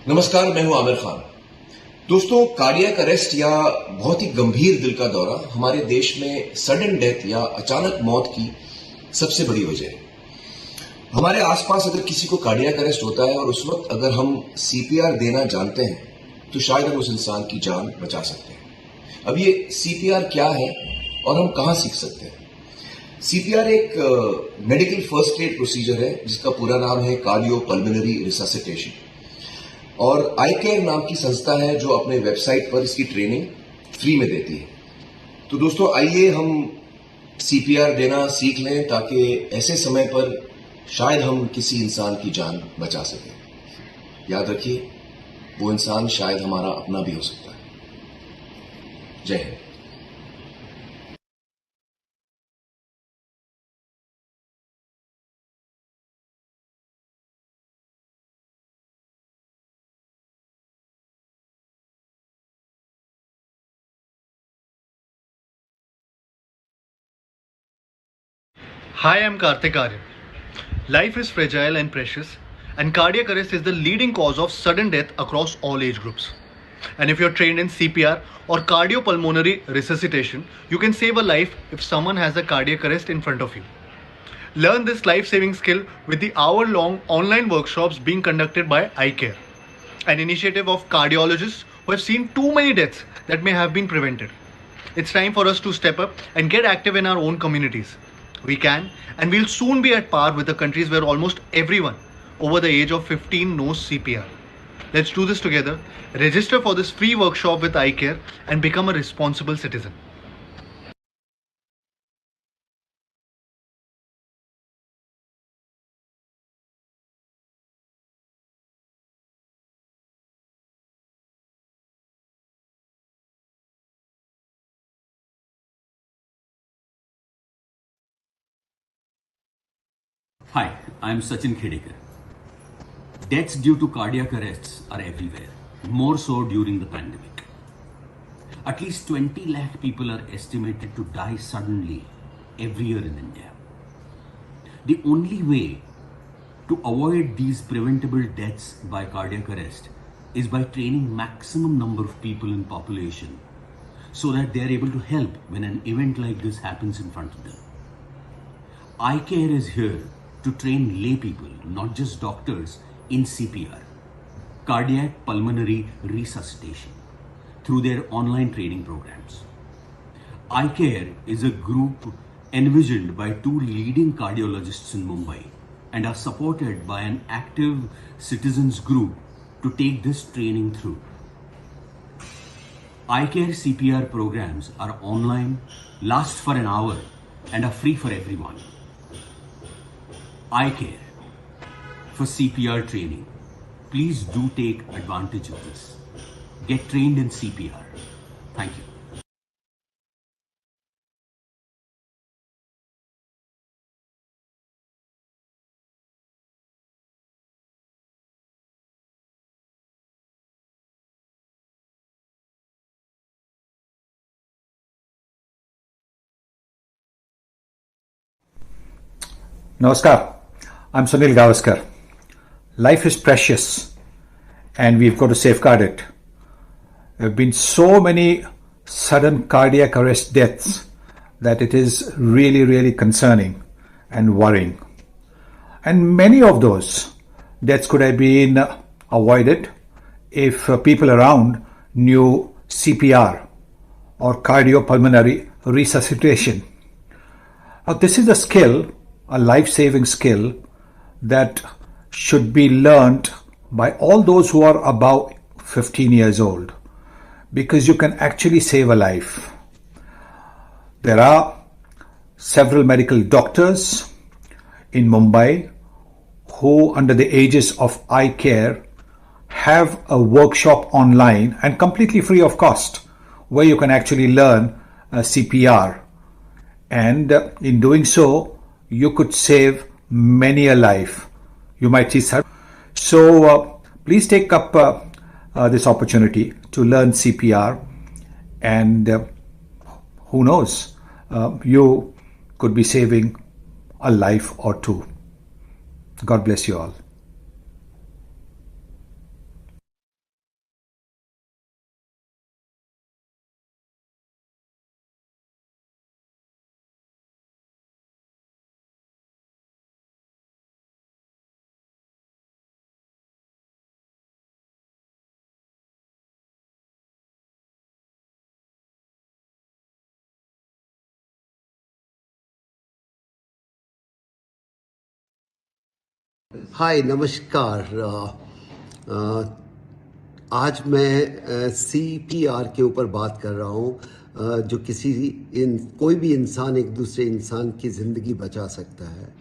नमस्कार, मैं हूं आमिर खान। दोस्तों, कार्डियक अरेस्ट या बहुत ही गंभीर दिल का दौरा हमारे देश में सडन डेथ या अचानक मौत की सबसे बड़ी वजह है। हमारे आसपास अगर किसी को कार्डियक अरेस्ट होता है और उस वक्त अगर हम सीपीआर देना जानते हैं तो शायद हम उस इंसान की जान बचा सकते हैं। अब ये सीपीआर क्या है और हम कहां सीख सकते हैं? सीपीआर एक मेडिकल फर्स्ट एड प्रोसीजर है जिसका पूरा नाम है कार्डियो पल्मोनरी रिससिटेशन, और आई केयर नाम की संस्था है जो अपने वेबसाइट पर इसकी ट्रेनिंग फ्री में देती है। तो दोस्तों, आइए हम सीपीआर देना सीख लें ताकि ऐसे समय पर शायद हम किसी इंसान की जान बचा सकें। याद रखिए, वो इंसान शायद हमारा अपना भी हो सकता है। जय Hind. Hi, I'm Karthik Aryan. Life is fragile and precious, and cardiac arrest is the leading cause of sudden death across all age groups. And if you're trained in CPR or cardiopulmonary resuscitation, you can save a life if someone has a cardiac arrest in front of you. Learn this life saving skill with the hour long online workshops being conducted by iCare, an initiative of cardiologists who have seen too many deaths that may have been prevented. It's time for us to step up and get active in our own communities. We can, and we'll soon be at par with the countries where almost everyone over the age of 15 knows CPR. Let's do this together. Register for this free workshop with iCare and become a responsible citizen. Hi, I'm Sachin Khedekar. Deaths due to cardiac arrests are everywhere, more so during the pandemic. At least 20 lakh people are estimated to die suddenly every year in India. The only way to avoid these preventable deaths by cardiac arrest is by training maximum number of people in population so that they are able to help when an event like this happens in front of them. iCare is here to train lay people, not just doctors, in CPR, cardiac pulmonary resuscitation, through their online training programs. iCare is a group envisioned by two leading cardiologists in Mumbai and are supported by an active citizens group to take this training through. iCare CPR programs are online, last for an hour, and are free for everyone. iCare for CPR training. Please do take advantage of this. Get trained in CPR. Thank you. Namaskar, I'm Sunil Gavaskar. Life is precious and we've got to safeguard it. There have been so many sudden cardiac arrest deaths that it is really concerning and worrying. And many of those deaths could have been avoided if people around knew CPR or cardiopulmonary resuscitation. Now, this is a skill, a life-saving skill that should be learnt by all those who are above 15 years old, because you can actually save a life. There are several medical doctors in Mumbai who, under the aegis of iCare, have a workshop online and completely free of cost where you can actually learn CPR, and in doing so you could save many a life. You might see some. So please take up this opportunity to learn CPR, and who knows, you could be saving a life or two. God bless you all. हाय नमस्कार। अ, आज मैं CPR के ऊपर बात कर रहा हूँ, जो कोई भी इंसान एक दूसरे इंसान की ज़िंदगी बचा सकता है।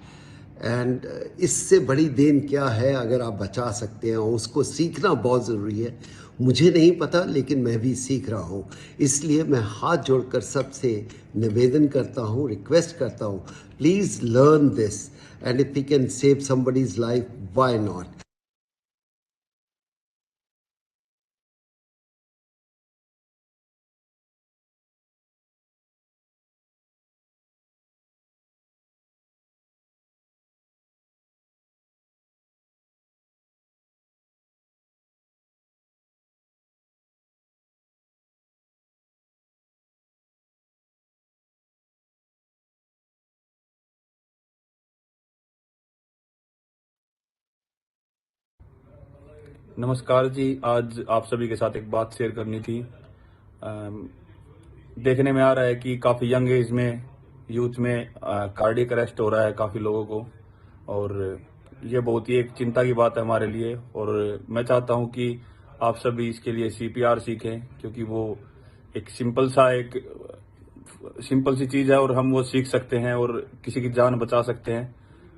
एंड इससे बड़ी देन क्या है अगर आप बचा सकते हैं, और उसको सीखना बहुत ज़रूरी है। मुझे नहीं पता, लेकिन मैं भी सीख रहा हूँ। इसलिए मैं हाथ जोड़कर सबसे निवेदन करता हूँ, रिक्वेस्ट करता हूँ, please learn this, and if we can save somebody's life, why not. नमस्कार जी। आज आप सभी के साथ एक बात शेयर करनी थी। देखने में आ रहा है कि काफ़ी यंग एज में यूथ में कार्डियक अरेस्ट हो रहा है काफ़ी लोगों को, और ये बहुत ही एक चिंता की बात है हमारे लिए। और मैं चाहता हूं कि आप सभी इसके लिए CPR सीखें, क्योंकि वो एक सिंपल सी चीज़ है और हम वो सीख सकते हैं और किसी की जान बचा सकते हैं।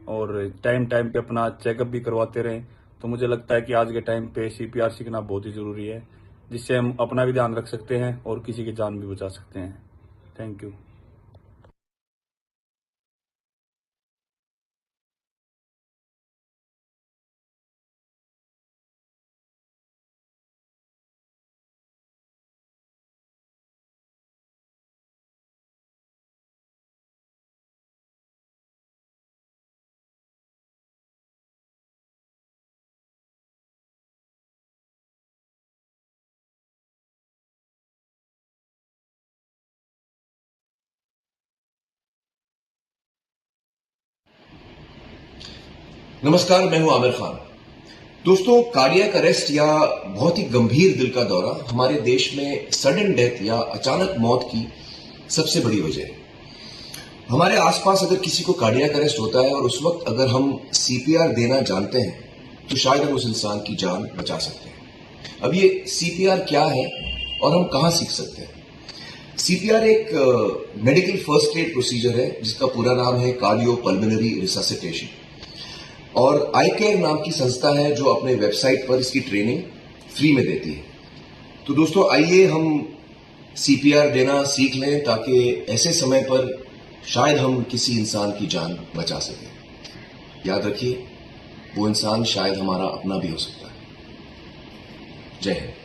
और टाइम टाइम पे अपना चेकअप भी करवाते रहें। तो मुझे लगता है कि आज के टाइम पे CPR सीखना बहुत ही ज़रूरी है, जिससे हम अपना भी ध्यान रख सकते हैं और किसी की जान भी बचा सकते हैं। Thank you. नमस्कार, मैं हूं आमिर खान। दोस्तों, कार्डियक अरेस्ट या बहुत ही गंभीर दिल का दौरा हमारे देश में सडन डेथ या अचानक मौत की सबसे बड़ी वजह है। हमारे आसपास अगर किसी को कार्डियक अरेस्ट होता है और उस वक्त अगर हम CPR देना जानते हैं, तो शायद हम उस इंसान की जान बचा सकते हैं। अब ये CPR क्या है और हम कहां सीख सकते हैं? CPR एक मेडिकल फर्स्ट एड प्रोसीजर है, जिसका पूरा नाम है कार्डियो पल्मोनरी रिससिटेशन। और आई केयर नाम की संस्था है जो अपने वेबसाइट पर इसकी ट्रेनिंग फ्री में देती है। तो दोस्तों, आइए हम CPR देना सीख लें, ताकि ऐसे समय पर शायद हम किसी इंसान की जान बचा सकें। याद रखिए, वो इंसान शायद हमारा अपना भी हो सकता है। जय हिंद।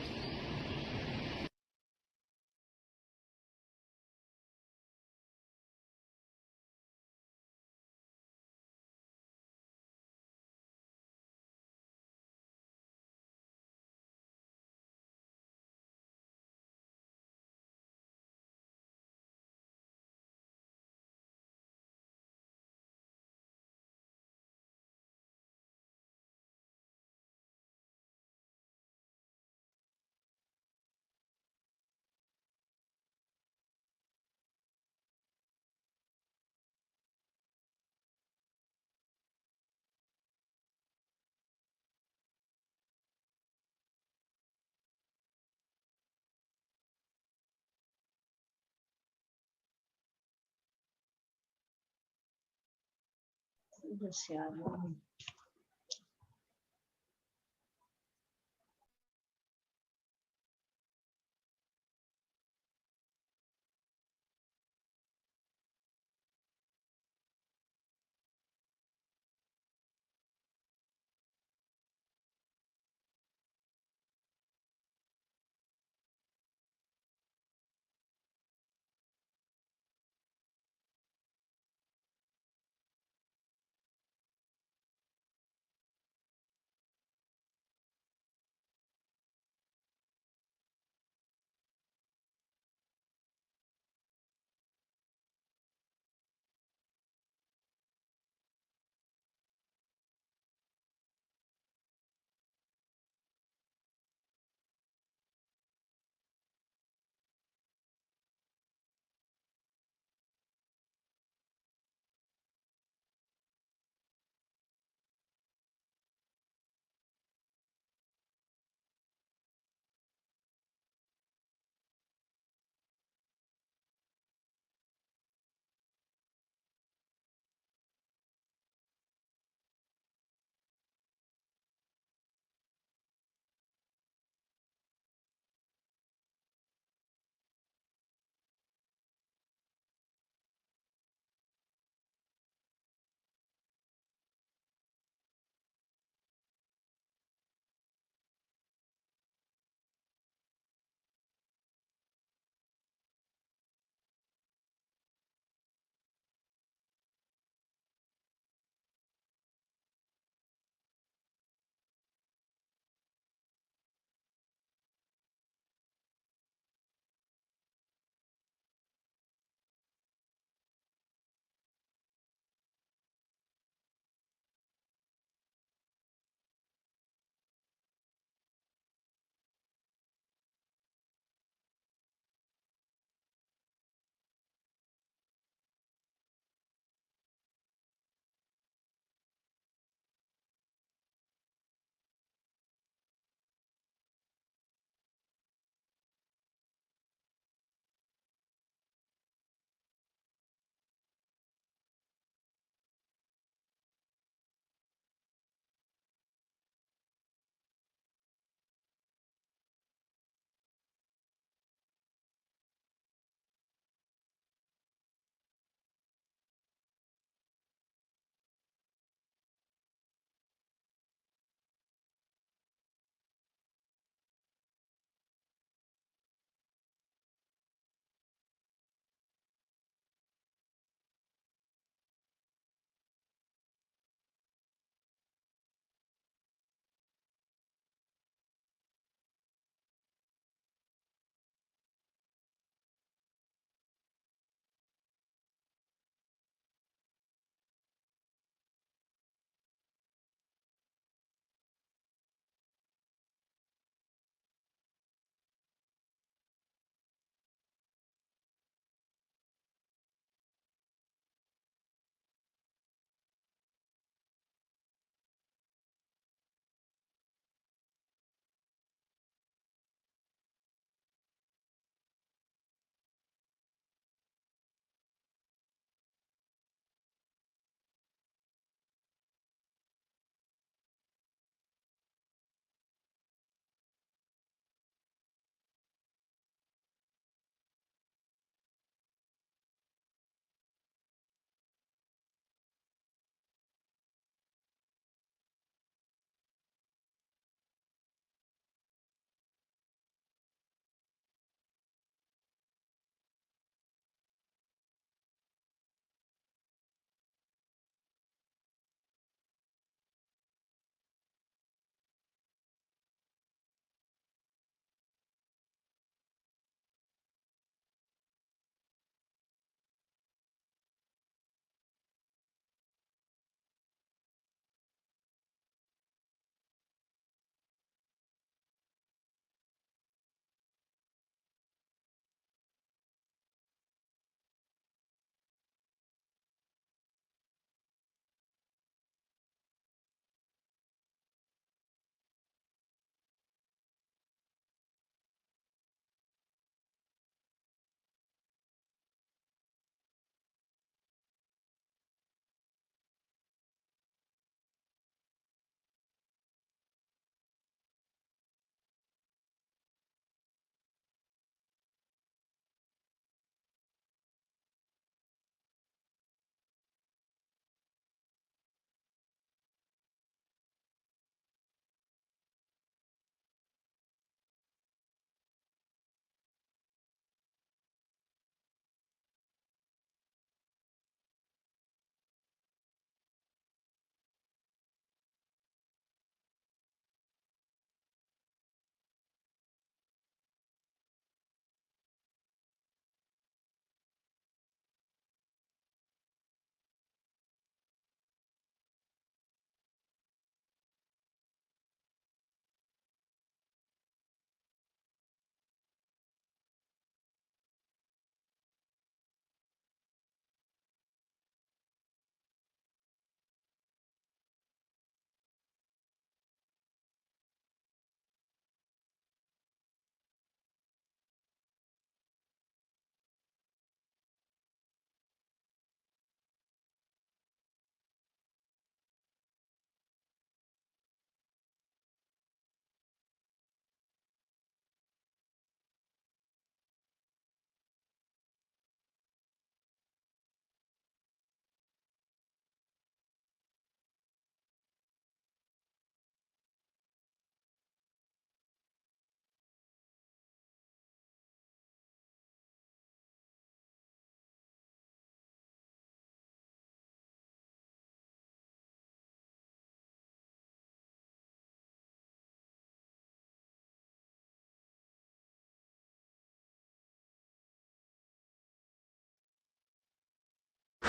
बस यार।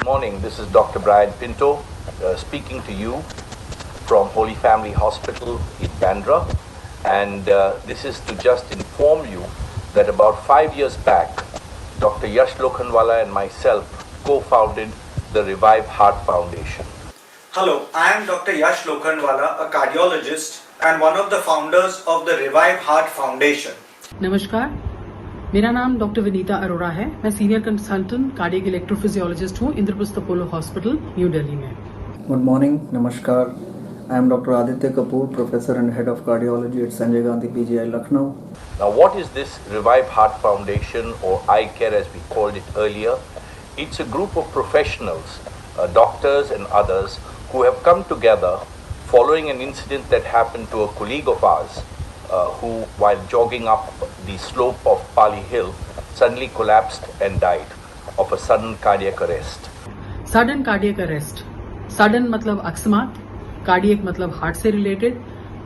morning. This is Dr. Brian Pinto speaking to you from Holy Family Hospital in Bandra. And this is to just inform you that about 5 years back, Dr. Yash Lokhandwala and myself co-founded the Revive Heart Foundation. Hello, I am Dr. Yash Lokhandwala, a cardiologist and one of the founders of the Revive Heart Foundation. नमस्कार, मेरा नाम doctor Vinita Arora है। मैं senior consultant cardiac electrophysiologist हूँ Indraprastha Apollo hospital new Delhi में। Good morning, Namaskar. I am Dr. Aditya Kapoor, Professor and Head of Cardiology at Sanjay Gandhi PGI, Lucknow. Now, what is this Revive Heart Foundation, or iCare as we called it earlier? It's a group of professionals, doctors and others who have come together following an incident that happened to a colleague of ours who, while jogging up the slope of Pali Hill, suddenly collapsed and died of a sudden cardiac arrest. Sudden cardiac arrest, sudden मतलब अकस्मात, cardiac मतलब heart से related,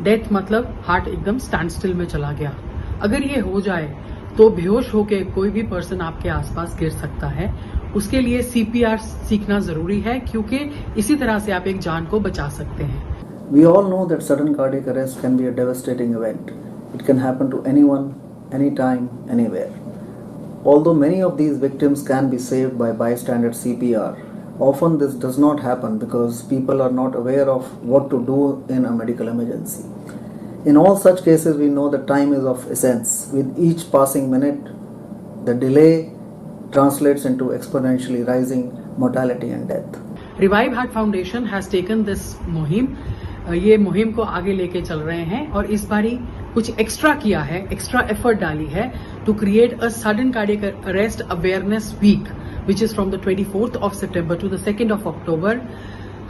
death मतलब heart एकदम stand still में चला गया। अगर ये हो जाए तो बेहोश होके कोई भी पर्सन आपके आसपास गिर सकता है। उसके लिए सीपीआर सीखना जरूरी है क्योंकि इसी तरह से आप एक जान को बचा सकते हैं। We all know that sudden cardiac arrest can be a devastating event. It can happen to anyone, anytime, anywhere. Although many of these victims can be saved by bystander CPR, often this does not happen because people are not aware of what to do in a medical emergency. In all such cases, we know that time is of essence. With each passing minute, the delay translates into exponentially rising mortality and death. Revive heart foundation has taken this मुहिम, ये मुहिम को आगे लेके चल रहे हैं और इस बारी कुछ एक्स्ट्रा किया है, एक्स्ट्रा एफर्ट डाली है to create a sudden cardiac arrest awareness week which is from the 24th of September to the 2nd of October।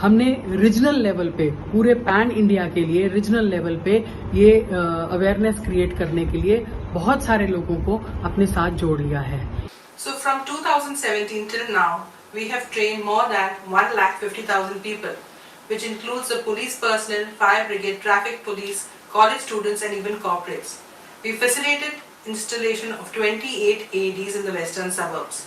हमने रीजनल लेवल पे, पूरे पैन इंडिया के लिए रीजनल लेवल पे ये अवेयरनेस क्रिएट करने के लिए बहुत सारे लोगों को अपने साथ जोड़ लिया है। So from 2017 till now, we have trained more than 1,50,000 people, which includes the police personnel, fire brigade, traffic police, college students and even corporates. We facilitated installation of 28 AEDs in the western suburbs.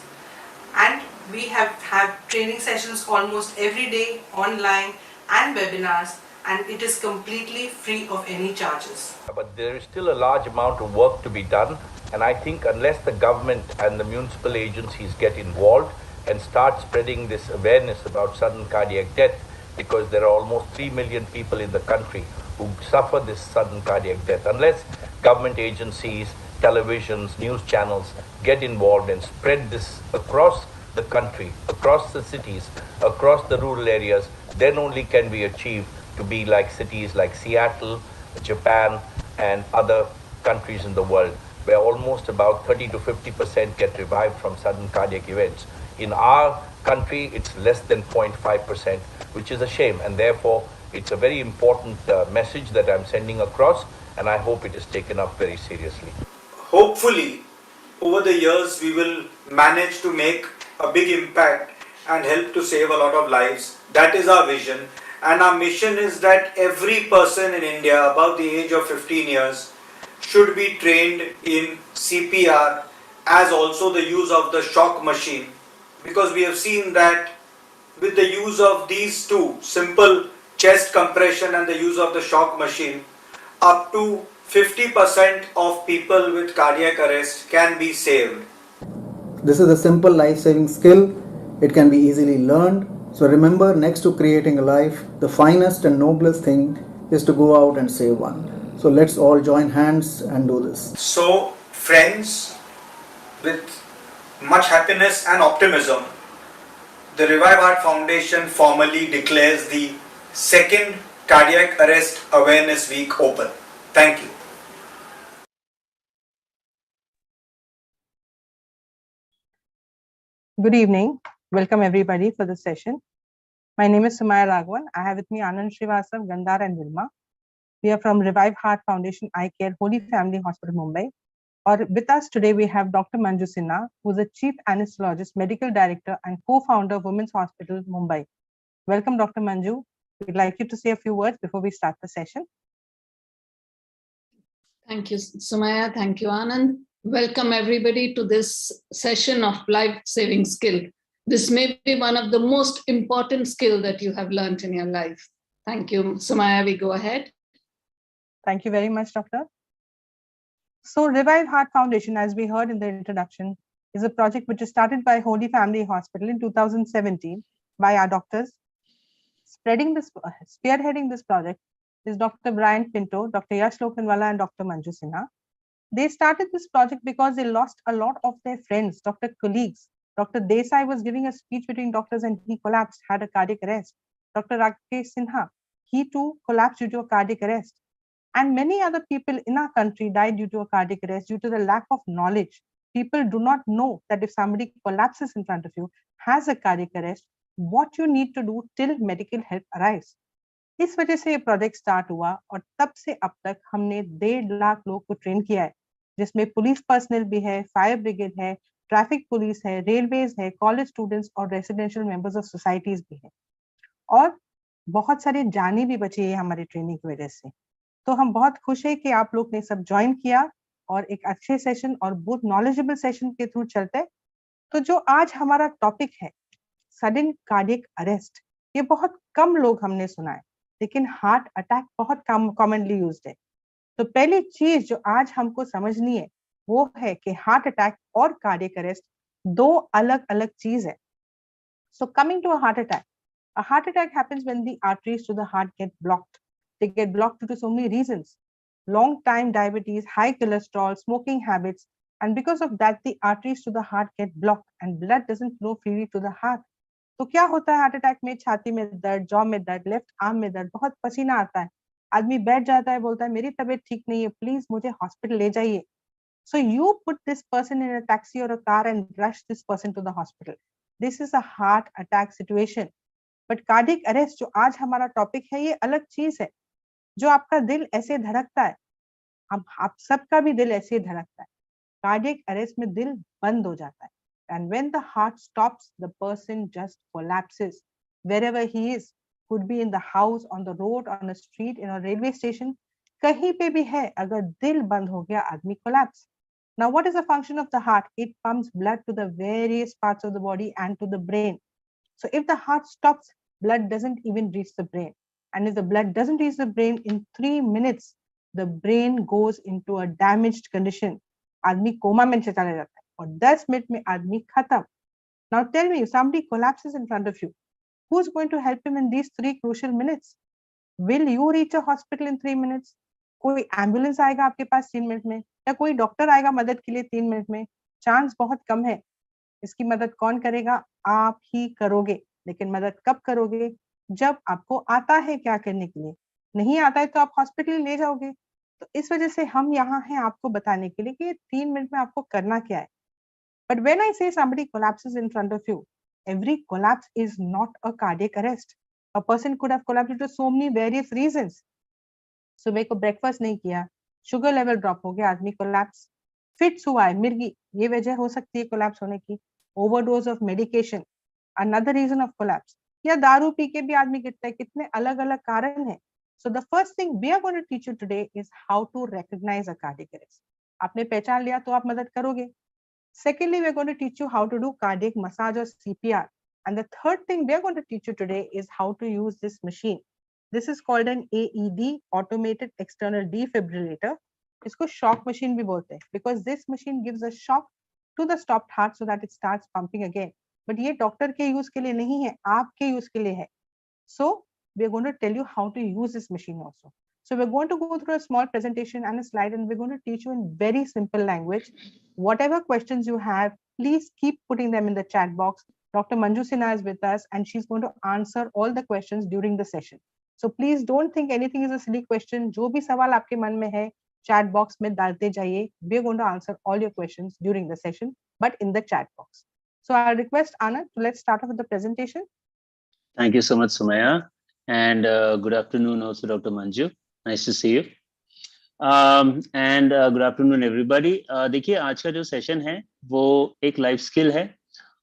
And we have training sessions almost every day, online and webinars, and it is completely free of any charges. But there is still a large amount of work to be done, and I think unless the government and the municipal agencies get involved and start spreading this awareness about sudden cardiac death, because there are almost 3 million people in the country who suffer this sudden cardiac death, unless government agencies, televisions, news channels get involved and spread this across the country, across the cities, across the rural areas, then only can we achieve to be like cities like Seattle, Japan and other countries in the world, where almost about 30 to 50% get revived from sudden cardiac events. In our country, it's less than 0.5%, which is a shame, and therefore it's a very important message that I'm sending across, and I hope it is taken up very seriously. Hopefully, over the years, we will manage to make a big impact and help to save a lot of lives. That is our vision, and our mission is that every person in India above the age of 15 years should be trained in CPR, as also the use of the shock machine, because we have seen that with the use of these two, simple chest compression and the use of the shock machine, up to 50% of people with cardiac arrest can be saved. This is a simple life-saving skill. It can be easily learned. So remember, next to creating a life, the finest and noblest thing is to go out and save one. So let's all join hands and do this. So, friends, with much happiness and optimism, the Revive Heart Foundation formally declares the second Cardiac Arrest Awareness Week open. Thank you. Good evening. Welcome everybody for this session. My name is Sumaya Raghavan. I have with me Anand Srivastav, Gandhar and Vilma. We are from Revive Heart Foundation iCare Holy Family Hospital, Mumbai. Or with us today, we have Dr. Manju Sinha, who is the Chief Anesthesiologist, Medical Director and co-founder of Women's Hospital, Mumbai. Welcome, Dr. Manju. We'd like you to say a few words before we start the session. Thank you, Sumaya. Thank you, Anand. Welcome everybody to this session of life-saving skill. this may be one of the most important skill that you have learned in your life. Thank you. Sumaya, we go ahead. Thank you very much, Doctor. So Revive Heart Foundation, as we heard in the introduction, is a project which is started by Holy Family Hospital in 2017 by our doctors. Spearheading this project is Dr. Brian Pinto, Dr. Yash Lokhandwala, and Dr. Manju Sinha. They started this project because they lost a lot of their friends, doctor colleagues. Dr. Desai was giving a speech between doctors and he collapsed, had a cardiac arrest. Dr. Rakesh Sinha, he too collapsed due to a cardiac arrest. And many other people in our country died due to a cardiac arrest due to the lack of knowledge. People do not know that if somebody collapses in front of you, has a cardiac arrest, what you need to do till medical help arrives. इस वजह से ये project start हुआ और तब से अब तक हमने 1.5 लाख लोग को ट्रेन किया है, जिसमें पुलिस पर्सनल भी है, फायर ब्रिगेड है, ट्रैफिक पुलिस है, रेलवेज है, कॉलेज स्टूडेंट्स और रेसिडेंशियल मेंबर्स ऑफ सोसाइटीज भी है, और बहुत सारे जाने भी बचे हैं हमारी ट्रेनिंग की वजह से। तो हम बहुत खुश है कि आप लोग ने सब ज्वाइन किया और एक अच्छे सेशन और बहुत नॉलेजेबल सेशन के थ्रू चलते। तो जो आज हमारा टॉपिक है सडन कार्डियक अरेस्ट, ये बहुत कम लोग हमने सुना है, लेकिन हार्ट अटैक बहुत कॉमनली यूज्ड है। तो पहली चीज जो आज हमको समझनी है वो है कि हार्ट अटैक और कार्डियक अरेस्ट दो अलग अलग चीज है। So coming to a heart attack happens when the arteries to the heart get blocked. They get blocked due to so many reasons. Long time diabetes, high cholesterol, smoking habits, and because of that the arteries to the heart get blocked and blood doesn't flow freely to the heart. तो क्या होता है heart attack में? छाती में दर्द, jaw में दर्द, लेफ्ट आर्म में दर्द, बहुत पसीना आता है, आदमी बैठ जाता है, बोलता है मेरी तबीयत ठीक नहीं है, प्लीज मुझे हॉस्पिटल ले जाइए। So you put this person in a taxi or a car and rush this person to the hospital. This is a heart attack situation. But cardiac arrest जो आज हमारा टॉपिक है, ये अलग चीज है। जो आपका दिल ऐसे धड़कता है, अब आप सबका भी दिल ऐसे धड़कता है, कार्डियक अरेस्ट में दिल बंद हो जाता है। And when the heart stops, the person just collapses wherever he is. Could be in the house, on the road, on a street, in a railway station, कहीं पे भी है, अगर दिल बंद हो गया आदमी collapse. Now what is the function of the heart? It pumps blood to the various parts of the body and to the brain. So if the heart stops, blood doesn't even reach the brain. And if the blood doesn't reach the brain in 3 minutes, the brain goes into a damaged condition. आदमी coma में चला जाता है और 10 minute में आदमी खत्म। Now tell me, if somebody collapses in front of you, who's going to help him in these 3 crucial minutes? Will you reach a hospital in 3 minutes? कोई एम्बुलेंस आएगा आपके पास 3 मिनट में, या कोई डॉक्टर आएगा मदद के लिए 3 मिनट में? चांस बहुत कम है। इसकी मदद कौन करेगा? आप ही करोगे। लेकिन मदद कब करोगे? जब आपको आता है क्या करने के लिए। नहीं आता है तो आप हॉस्पिटल ले जाओगे। तो इस वजह से हम यहाँ हैं आपको बताने के लिए कि 3 मिनट में आपको करना क्या है। But when I say somebody collapses in front of you, every collapse is not a cardiac arrest. A person could have collapsed due to so many various reasons. सुबह को ब्रेकफास्ट नहीं किया, शुगर लेवल ड्रॉप हो गया, आदमी collapse. Fits हुआ है, मिर्गी, ये वजह हो सकती है कोलैप्स होने की। Overdose of medication, another reason of collapse. या दारू पी के भी आदमी गिरता है, कितने अलग अलग कारण है। So the first thing we are going to teach you today is how to recognise a cardiac arrest. आपने पहचान लिया तो आप मदद करोगे। Secondly we are going to teach you how to do cardiac massage और CPR। And the third thing we are going to teach you today is how to use this machine. This is called an AED, automated external defibrillator. इसको shock machine भी बोलते हैं, because this machine gives a shock to the stopped heart so that it starts pumping again. But ये doctor के use के लिए नहीं है, आपके यूज के लिए है। So we are going to tell you how to use this machine also. So we're going to go through a small presentation and a slide, and we're going to teach you in very simple language. Whatever questions you have, please keep putting them in the chat box. Dr. Manju Sinha is with us, and she's going to answer all the questions during the session. So please don't think anything is a silly question. जो भी सवाल आपके मन में है, chat box में डालते जाइए. We are going to answer all your questions during the session, but in the chat box. So I request Anna to let's start off with the presentation. Thank you so much, Sumaya, and good afternoon also, Dr. Manju. Nice to see you. And good afternoon, everybody. देखिए आज का जो session है वो एक life skill है,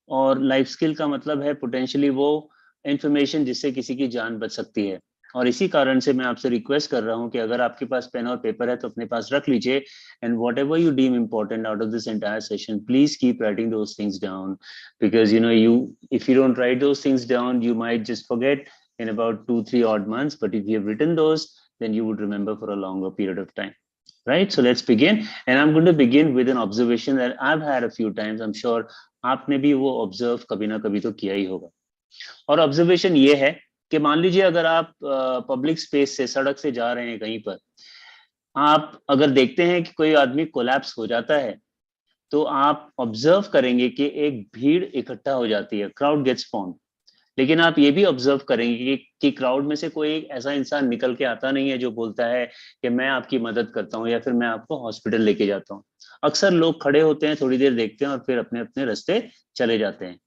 और life skill का मतलब है पोटेंशियली वो इंफॉर्मेशन जिससे किसी की जान बच सकती है। और इसी कारण से मैं आपसे रिक्वेस्ट कर रहा हूं कि अगर आपके पास पेन और पेपर है तो अपने पास रख लीजिए, and whatever you deem important out of this entire session, please keep writing those things down, because you if you don't write those things down, you might just forget in about 2-3 odd months, but if you have written those, then you would remember for a longer period of time. Right? So let's begin, and I'm going to begin with an observation that I've had a few times. I'm sure आपने भी वो observe कभी ना कभी तो किया ही होगा, और ऑब्जर्वेशन ये है कि मान लीजिए अगर आप पब्लिक स्पेस से, सड़क से जा रहे हैं कहीं पर, आप अगर देखते हैं कि कोई आदमी कोलैप्स हो जाता है, तो आप ऑब्जर्व करेंगे कि एक भीड़ इकट्ठा हो जाती है, क्राउड गेट्स फॉर्म। लेकिन आप ये भी ऑब्जर्व करेंगे कि क्राउड में से कोई एक ऐसा इंसान निकल के आता नहीं है जो बोलता है कि मैं आपकी मदद करता हूँ या फिर मैं आपको हॉस्पिटल लेके जाता हूँ। अक्सर लोग खड़े होते हैं, थोड़ी देर देखते हैं और फिर अपने अपने रास्ते चले जाते हैं।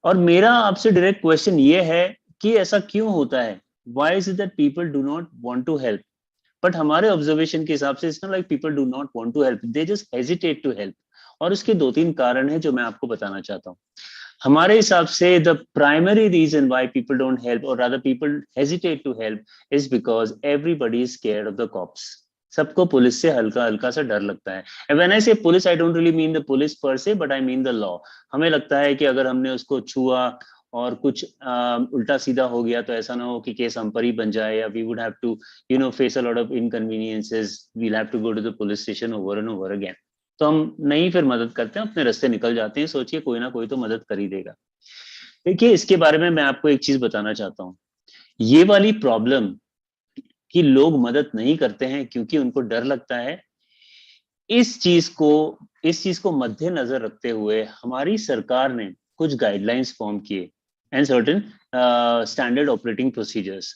और मेरा आपसे डायरेक्ट क्वेश्चन ये है कि ऐसा क्यों होता है? Why is it that people do not want to help? But हमारे ऑब्जर्वेशन के हिसाब से it's not like people do not want to help, they just hesitate to help. और उसके 2-3 कारण हैं जो मैं आपको बताना चाहता हूँ। हमारे हिसाब से the primary reason why people don't help, और rather people hesitate to help, is because everybody is scared of the cops. सबको पुलिस से हल्का हल्का सा डर लगता है। एंड व्हेन आई से police, I don't really mean the police पर से, but I mean the law. हमें लगता है कि अगर हमने उसको छुआ और कुछ उल्टा सीधा हो गया तो ऐसा ना हो कि केस हम पर ही बन जाए, या we would have to face a lot of inconveniences, we'll have to go to the police station over and over again. तो हम नहीं फिर मदद करते हैं, अपने रास्ते निकल जाते हैं, सोचिए कोई ना कोई तो मदद कर ही देगा। देखिए, इसके बारे में मैं आपको एक चीज बताना चाहता हूँ। ये वाली प्रॉब्लम कि लोग मदद नहीं करते हैं क्योंकि उनको डर लगता है, इस चीज को मद्देनजर रखते हुए हमारी सरकार ने कुछ गाइडलाइंस फॉर्म किए and certain standard operating procedures,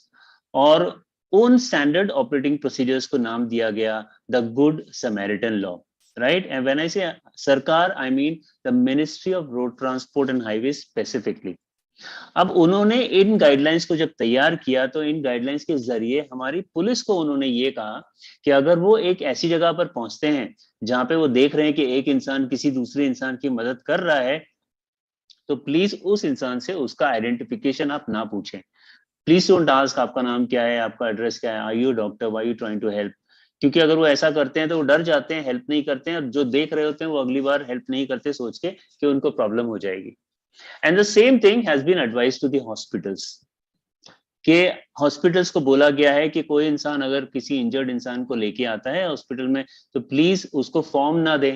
और उन स्टैंडर्ड ऑपरेटिंग प्रोसीजर्स को नाम दिया गया the good Samaritan law, right? And when I से सरकार, I mean the ministry of road transport and highway specifically. अब उन्होंने इन गाइडलाइंस को जब तैयार किया तो इन गाइडलाइंस के जरिए हमारी पुलिस को उन्होंने ये कहा कि अगर वो एक ऐसी जगह पर पहुंचते हैं जहां पे वो देख रहे हैं कि एक इंसान किसी दूसरे इंसान की मदद कर रहा है, तो प्लीज उस इंसान से उसका आइडेंटिफिकेशन आप ना पूछें। प्लीज डोंट आस्क आपका नाम क्या है, आपका एड्रेस क्या है, are you doctor, why you trying to help. क्योंकि अगर वो ऐसा करते हैं तो वो डर जाते हैं, हेल्प नहीं करते हैं, और जो देख रहे होते हैं वो अगली बार हेल्प नहीं करते सोच के कि उनको प्रॉब्लम हो जाएगी। And the same thing has been advised to the hospitals, कि हॉस्पिटल्स को बोला गया है कि कोई इंसान अगर किसी इंजर्ड इंसान को लेके आता है हॉस्पिटल में, तो प्लीज उसको फॉर्म ना दे,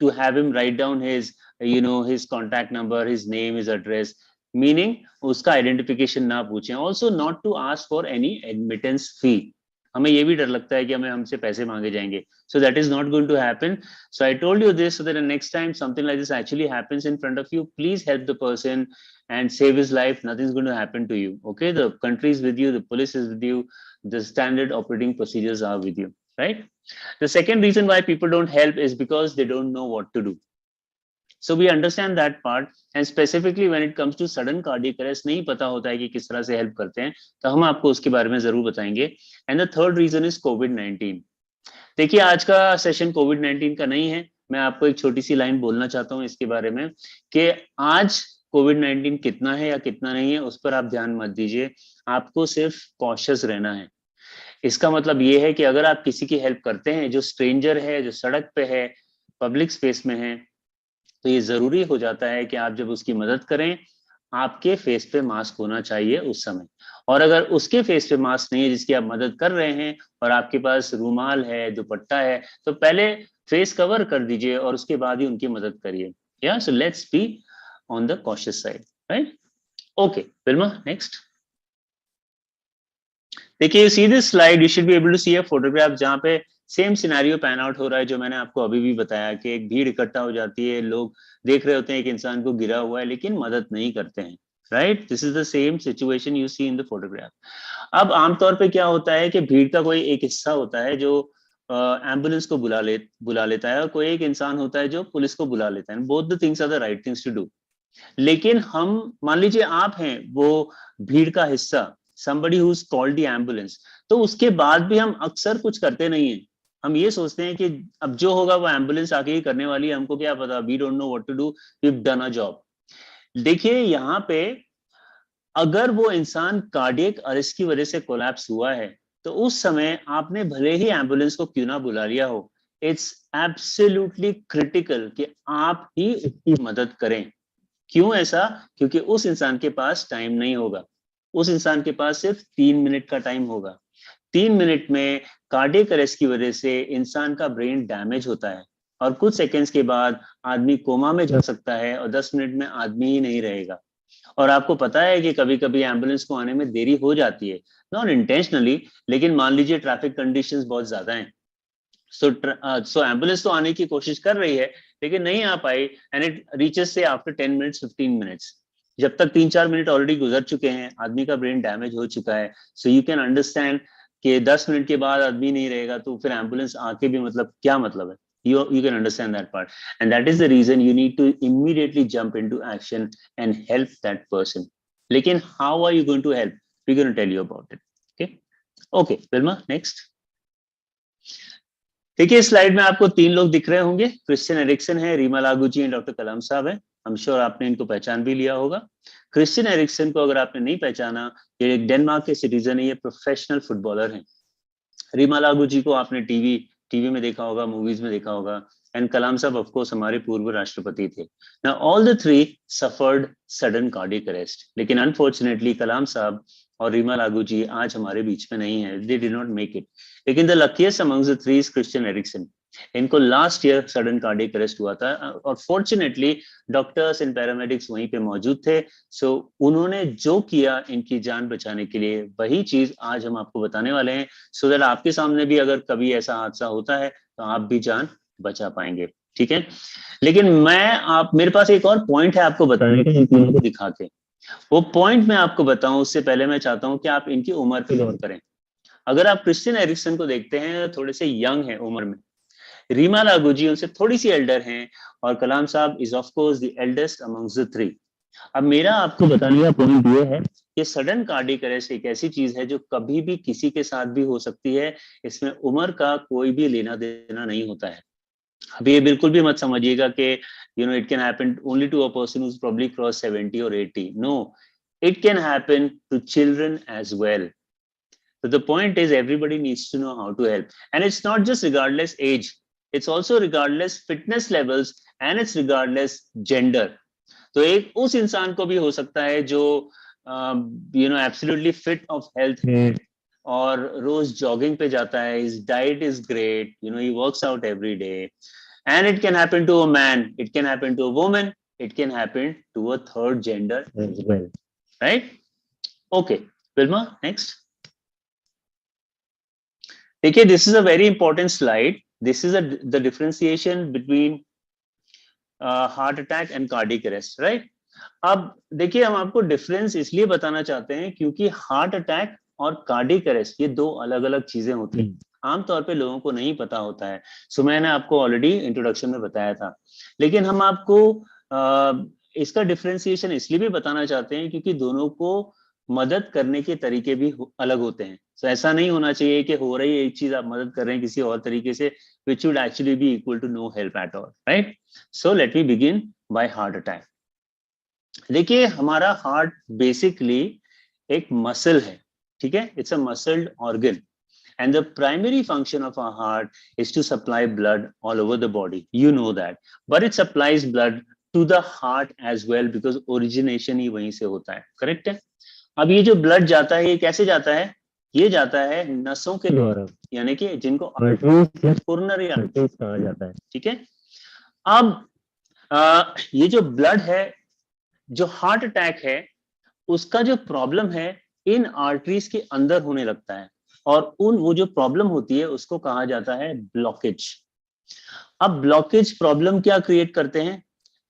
to have him write down his contact number, his name, his address, meaning उसका आइडेंटिफिकेशन ना पूछें। Also not to ask for any admittance fee, हमें ये भी डर लगता है कि हमसे पैसे मांगे जाएंगे, so that is not going to happen. So I told you this so that the next time something like this actually happens in front of you, please help the person and save his life. Nothing's going to happen to you, okay? The country is with you, the police is with you, the standard operating procedures are with you, right? The second reason why people don't help is because they don't know what to do. So we understand that part, and specifically when it comes to sudden cardiac arrest, नहीं पता होता है कि किस तरह से help करते हैं, तो हम आपको उसके बारे में जरूर बताएंगे। And the third reason is कोविड-19। देखिए, आज का सेशन कोविड-19 का नहीं है, मैं आपको एक छोटी सी लाइन बोलना चाहता हूँ इसके बारे में कि आज कोविड-19 कितना है या कितना नहीं है उस पर आप ध्यान मत दीजिए, आपको सिर्फ कॉशियस रहना है। इसका मतलब ये है कि अगर आप किसी की हेल्प करते हैं जो स्ट्रेंजर है, जो सड़क पे है, पब्लिक स्पेस में है, तो ये जरूरी हो जाता है कि आप जब उसकी मदद करें, आपके फेस पे मास्क होना चाहिए उस समय। और अगर उसके फेस पे मास्क नहीं है जिसकी आप मदद कर रहे हैं, और आपके पास रुमाल है, दुपट्टा है, तो पहले फेस कवर कर दीजिए और उसके बाद ही उनकी मदद करिए। या so let's be on the cautious side, right? Okay Wilma, next. देखिए, see this slide, you should be able to see a photograph जहां पे सेम सिनेरियो पैन आउट हो रहा है जो मैंने आपको अभी भी बताया कि एक भीड़ इकट्ठा हो जाती है, लोग देख रहे होते हैं एक इंसान को गिरा हुआ है लेकिन मदद नहीं करते हैं, right? This is the same situation you see in the photograph. अब आमतौर पे क्या होता है कि भीड़ का कोई एक हिस्सा होता है जो एम्बुलेंस को बुला लेता है, और कोई एक इंसान होता है जो पुलिस को बुला लेता है। Both the things are the right things to do. लेकिन हम, मान लीजिए आप हैं वो भीड़ का हिस्सा, somebody who's called the ambulance, तो उसके बाद भी हम अक्सर कुछ करते नहीं है। हम ये सोचते हैं कि अब जो होगा वो एम्बुलेंस आके ही करने वाली है, हमको क्या पता, we don't know what to do, we've done a job। देखिए, यहाँ पे अगर वो इंसान कार्डियक अरेस्ट की वजह से कोलैप्स हुआ है तो उस समय आपने भले ही एम्बुलेंस को क्यों ना बुला लिया हो, इट्स एब्सोल्युटली क्रिटिकल कि आप ही उसकी मदद करें। क्यों ऐसा? क्योंकि उस इंसान के पास टाइम नहीं होगा, उस इंसान के पास सिर्फ 3 मिनट का टाइम होगा। 3 मिनट में कार्डियक अरेस्ट की वजह से इंसान का ब्रेन डैमेज होता है और कुछ सेकंड्स के बाद आदमी कोमा में जा सकता है और 10 मिनट में आदमी ही नहीं रहेगा। और आपको पता है कि कभी कभी एम्बुलेंस को आने में देरी हो जाती है, नॉट इंटेंशनली, लेकिन मान लीजिए ट्रैफिक कंडीशंस बहुत ज्यादा हैं, सो एम्बुलेंस तो आने की कोशिश कर रही है लेकिन नहीं आ पाई, एंड इट रीचेस से आफ्टर 10 मिनट्स 15 मिनट्स। जब तक 3-4 मिनट ऑलरेडी गुजर चुके हैं, आदमी का ब्रेन डैमेज हो चुका है। सो यू कैन अंडरस्टैंड कि 10 मिनट के बाद आदमी नहीं रहेगा तो फिर एम्बुलेंस आके भी मतलब क्या मतलब है। You can understand that part, and that is the reason you need to immediately jump into action and help that person. लेकिन how are you going to help? We're going to tell you about it. Okay, Vilma, next. देखिए इस slide में आपको 3 लोग दिख रहे होंगे, Christian Eriksen है, रीमा लागू जी एंड डॉक्टर कलाम साहब है। I'm sure आपने इनको पहचान भी लिया होगा। क्रिश्चियन एरिक्सन को अगर आपने नहीं पहचाना, ये एक डेनमार्क के सिटीजन है, ये प्रोफेशनल फुटबॉलर हैं। रीमा लागू जी को आपने टीवी में देखा होगा, मूवीज में देखा होगा, एंड कलाम साहब ऑफ कोर्स हमारे पूर्व राष्ट्रपति थे। Now all the 3 suffered sudden cardiac arrest, लेकिन अनफॉर्चुनेटली कलाम साहब और रीमा लागू जी आज हमारे बीच में नहीं है, they did not make it. लेकिन the luckiest amongst the 3 is Christian Eriksen. इनको last year sudden cardiac arrest हुआ था और फॉर्चुनेटली डॉक्टर्स एंड पैरामेडिक्स वहीं पे मौजूद थे। सो उन्होंने जो किया इनकी जान बचाने के लिए, वही चीज आज हम आपको बताने वाले हैं, सो दैट आपके सामने भी अगर कभी ऐसा हादसा होता है तो आप भी जान बचा पाएंगे। ठीक है, लेकिन मेरे पास एक और पॉइंट है आपको बताने का इन तीनों को दिखा के। वो पॉइंट मैं आपको बताऊं उससे पहले मैं चाहता हूं कि आप इनकी उम्र पे गौर करें। अगर आप क्रिश्चियन एरिक्सन को देखते हैं, थोड़े से यंग है उम्र में। रीमा लागू जी उनसे थोड़ी सी एल्डर हैं और कलाम साहब is of course the eldest amongst the 3। अब मेरा आपको बताने का पॉइंट ये है कि सडन कार्डियक अरेस्ट एक ऐसी चीज है जो कभी भी किसी के साथ भी हो सकती है, इसमें उम्र का कोई भी लेना देना नहीं होता है। अब ये बिल्कुल भी मत समझिएगा कि it can happen only to a person who's probably crossed 70 or 80. No, it can happen to children as well. So the point is everybody needs to know how to help, and it's not just regardless age, it's also regardless fitness levels and it's regardless gender. तो एक उस इंसान को भी हो सकता है जो absolutely fit of health है और रोज जॉगिंग पे जाता है, his diet is great, he works out every day, and it can happen to a man, it can happen to a woman, it can happen to a third gender as well, right? Okay, Vilma, next. Okay, this is a very important slide. This is the differentiation between heart attack and cardiac arrest, right? अब देखिए हम आपको difference इसलिए बताना चाहते हैं क्योंकि heart attack और कार्डियक अरेस्ट ये 2 अलग अलग चीजें होती हैं, आमतौर पे लोगों को नहीं पता होता है। सो मैंने आपको ऑलरेडी इंट्रोडक्शन में बताया था, लेकिन हम आपको इसका डिफरेंशिएशन इसलिए भी बताना चाहते हैं क्योंकि दोनों को मदद करने के तरीके भी अलग होते हैं। सो ऐसा नहीं होना चाहिए कि हो रही है एक चीज आप मदद कर रहे हैं किसी और तरीके से, which would actually be equal to no help at all, right? So let me begin by heart attack. देखिए हमारा हार्ट बेसिकली एक मसल है, ठीक है, it's a muscled organ, and the primary function of our heart is to supply blood all over the body, you know that, but it supplies blood to the heart as well because origination ही वहीं से होता है, correct है। अब ये जो blood जाता है ये कैसे जाता है? ये जाता है नसों के द्वारा, यानी कि जिनको आर्टरीज या कोरोनरी आर्टरीज कहा जाता है, ठीक है। अब ये जो ब्लड है, जो हार्ट अटैक है, उसका जो प्रॉब्लम है इन आर्टरीज के अंदर होने लगता है और वो जो प्रॉब्लम होती है उसको कहा जाता है ब्लॉकेज। अब ब्लॉकेज प्रॉब्लम क्या क्रिएट करते हैं?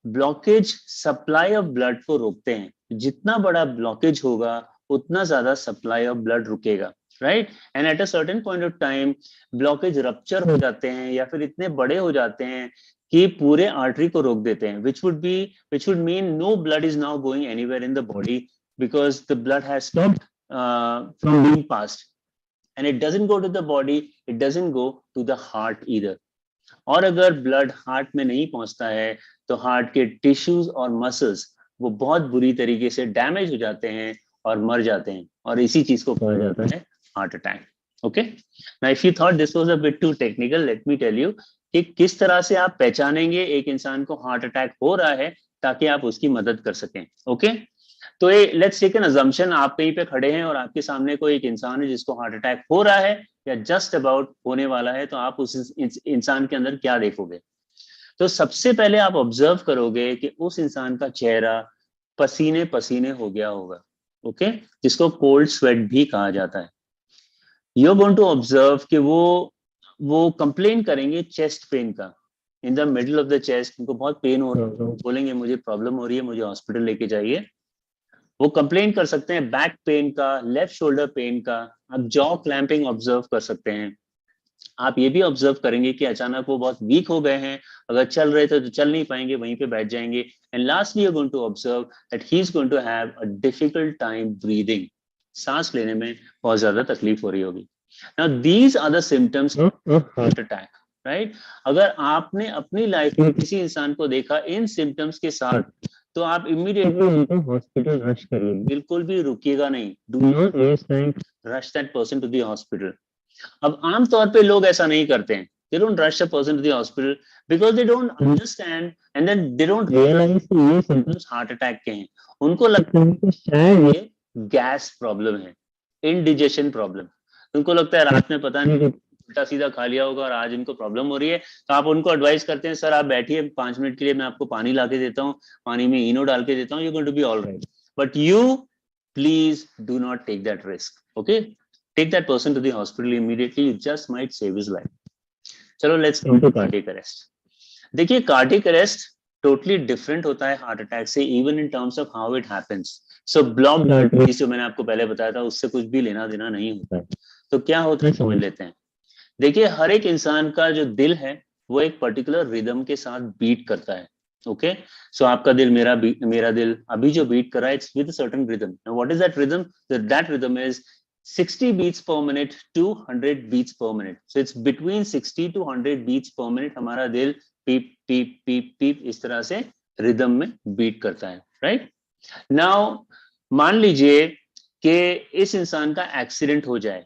ब्लॉकेज सप्लाई ऑफ ब्लड को रोकते हैं। जितना बड़ा ब्लॉकेज होगा उतना ज्यादा सप्लाई ऑफ ब्लड रुकेगा, right? And at a certain point of time blockage rupture हो जाते हैं या फिर इतने बड़े हो जाते हैं कि पूरे आर्टरी को रोक देते हैं, which would mean no blood is now going anywhere in the body because the blood has stopped from being passed, and it doesn't go to the body, it doesn't go to the heart either. और अगर blood heart में नहीं पहुंचता है तो heart के tissues और muscles वो बहुत बुरी तरीके से डैमेज हो जाते हैं और मर जाते हैं, और इसी चीज को कहा जाता है heart attack. Okay, now if you thought this was a bit too technical, let me tell you कि किस तरह से आप पहचानेंगे एक इंसान को हार्ट अटैक हो रहा है ताकि आप उसकी मदद कर सकें। ओके, तो लेट्स टेक एन अजम्पशन, आप कहीं पे खड़े हैं और आपके सामने कोई एक इंसान है जिसको हार्ट अटैक हो रहा है या जस्ट अबाउट होने वाला है, तो आप उस इंसान के अंदर क्या देखोगे? तो सबसे पहले आप ऑब्जर्व करोगे कि उस इंसान का चेहरा पसीने पसीने हो गया होगा। ओके, जिसको कोल्ड स्वेट भी कहा जाता है। You are going to observe कि वो कंप्लेन करेंगे चेस्ट पेन का, in the middle of the chest, उनको बहुत पेन हो रहा है, बोलेंगे मुझे प्रॉब्लम हो रही है, मुझे हॉस्पिटल लेके जाइए। वो कंप्लेन कर सकते हैं बैक पेन का, लेफ्ट शोल्डर पेन का, आप जॉ क्लैंपिंग ऑब्जर्व कर सकते हैं। आप ये भी ऑब्जर्व करेंगे कि अचानक वो बहुत वीक हो गए हैं, अगर चल रहे थे तो चल नहीं पाएंगे, वहीं पे बैठ जाएंगे। And lastly you are going to observe that he is going to have a difficult time breathing, सांस लेने में बहुत ज्यादा तकलीफ हो रही होगी। Now these are the symptoms of heart attack, right? अगर आपने अपनी लाइफ में किसी इंसान को देखा इन सिम्टम्स के साथ, तो आप इमीडिएटली उनको हॉस्पिटल रश करिए, बिल्कुल भी रुकिएगा नहीं। Do not waste time, rush that person to the hospital. अब आमतौर पे लोग ऐसा नहीं करते हैं, they don't rush a person to the hospital because they don't understand and then they don't realize कि ये symptoms हार्ट अटैक के हैं। उनको लगता है कि शायद ये गैस प्रॉब्लम है, इंडिजेशन प्रॉब्लम। उनको लगता है रात में पता नहीं उल्टा सीधा खा लिया होगा और आज इनको प्रॉब्लम हो रही है, तो आप उनको एडवाइस करते हैं सर आप बैठिए 5 मिनट के लिए, मैं आपको पानी ला के देता हूँ, पानी में इनो डाल के देता हूँ, you going to be all right. But you please do not take that risk. Okay, take that person to the hospital immediately, you just might save his life। चलो let's come to cardiac arrest। देखिए cardiac arrest totally different होता है heart attack से, even in terms of how it happens। so blocked arteries जो मैंने आपको पहले बताया था उससे कुछ भी लेना देना नहीं होता है। तो क्या होता है समझ लेते हैं। देखिए हर एक इंसान का जो दिल है वो एक पर्टिकुलर रिदम के साथ बीट करता है। ओके, सो आपका दिल, मेरा दिल अभी जो बीट कर रहा है, it's with a certain rhythm. Now what is that rhythm? That rhythm is 60 beats per minute to 100 beats per minute। So it's between 60 to 100 beats per minute हमारा दिल पीप पीप पीप पीप इस तरह से रिदम में बीट करता है, राइट? नाउ मान लीजिए कि इस इंसान का एक्सीडेंट हो जाए,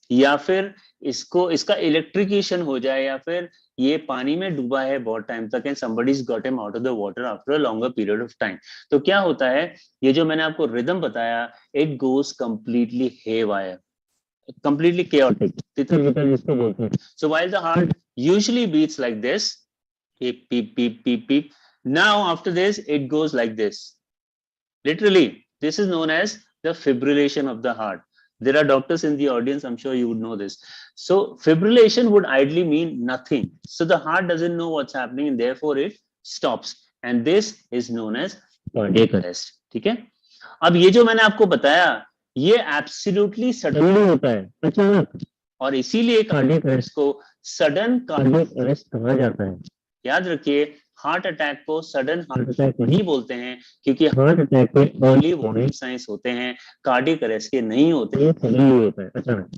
या फिर इसका इलेक्ट्रिकेशन हो जाए, या फिर ये पानी में डूबा है बहुत टाइम तक and somebody's got him out of the water after a longer period of time। तो क्या होता है, ये जो मैंने आपको रिदम बताया, it goes completely haywire, completely chaotic, तितर-बितर जिसको बोलते हैं। So while the heart usually beats like this, beep beep beep beep beep, now after this it goes like this, literally this is known as the fibrillation of the heart। There are doctors in the audience, I'm sure you would know this। So fibrillation would ideally mean nothing, so the heart doesn't know what's happening and therefore it stops, and this is known as cardiac arrest। ठीक है, अब ये जो मैंने आपको बताया ये absolutely suddenly होता है, अचानक, और इसीलिए कार्डियक अरेस्ट को सडन कार्डियक अरेस्ट कहा जाता है। याद रखिए हार्ट अटैक को सडन हार्ट अटैक नहीं बोलते हैं, क्योंकि हार्ट अटैक के अर्ली वार्निंग साइंस होते हैं, कार्डियक अरेस्ट के नहीं होते, ये सडनली होता है, अचानक।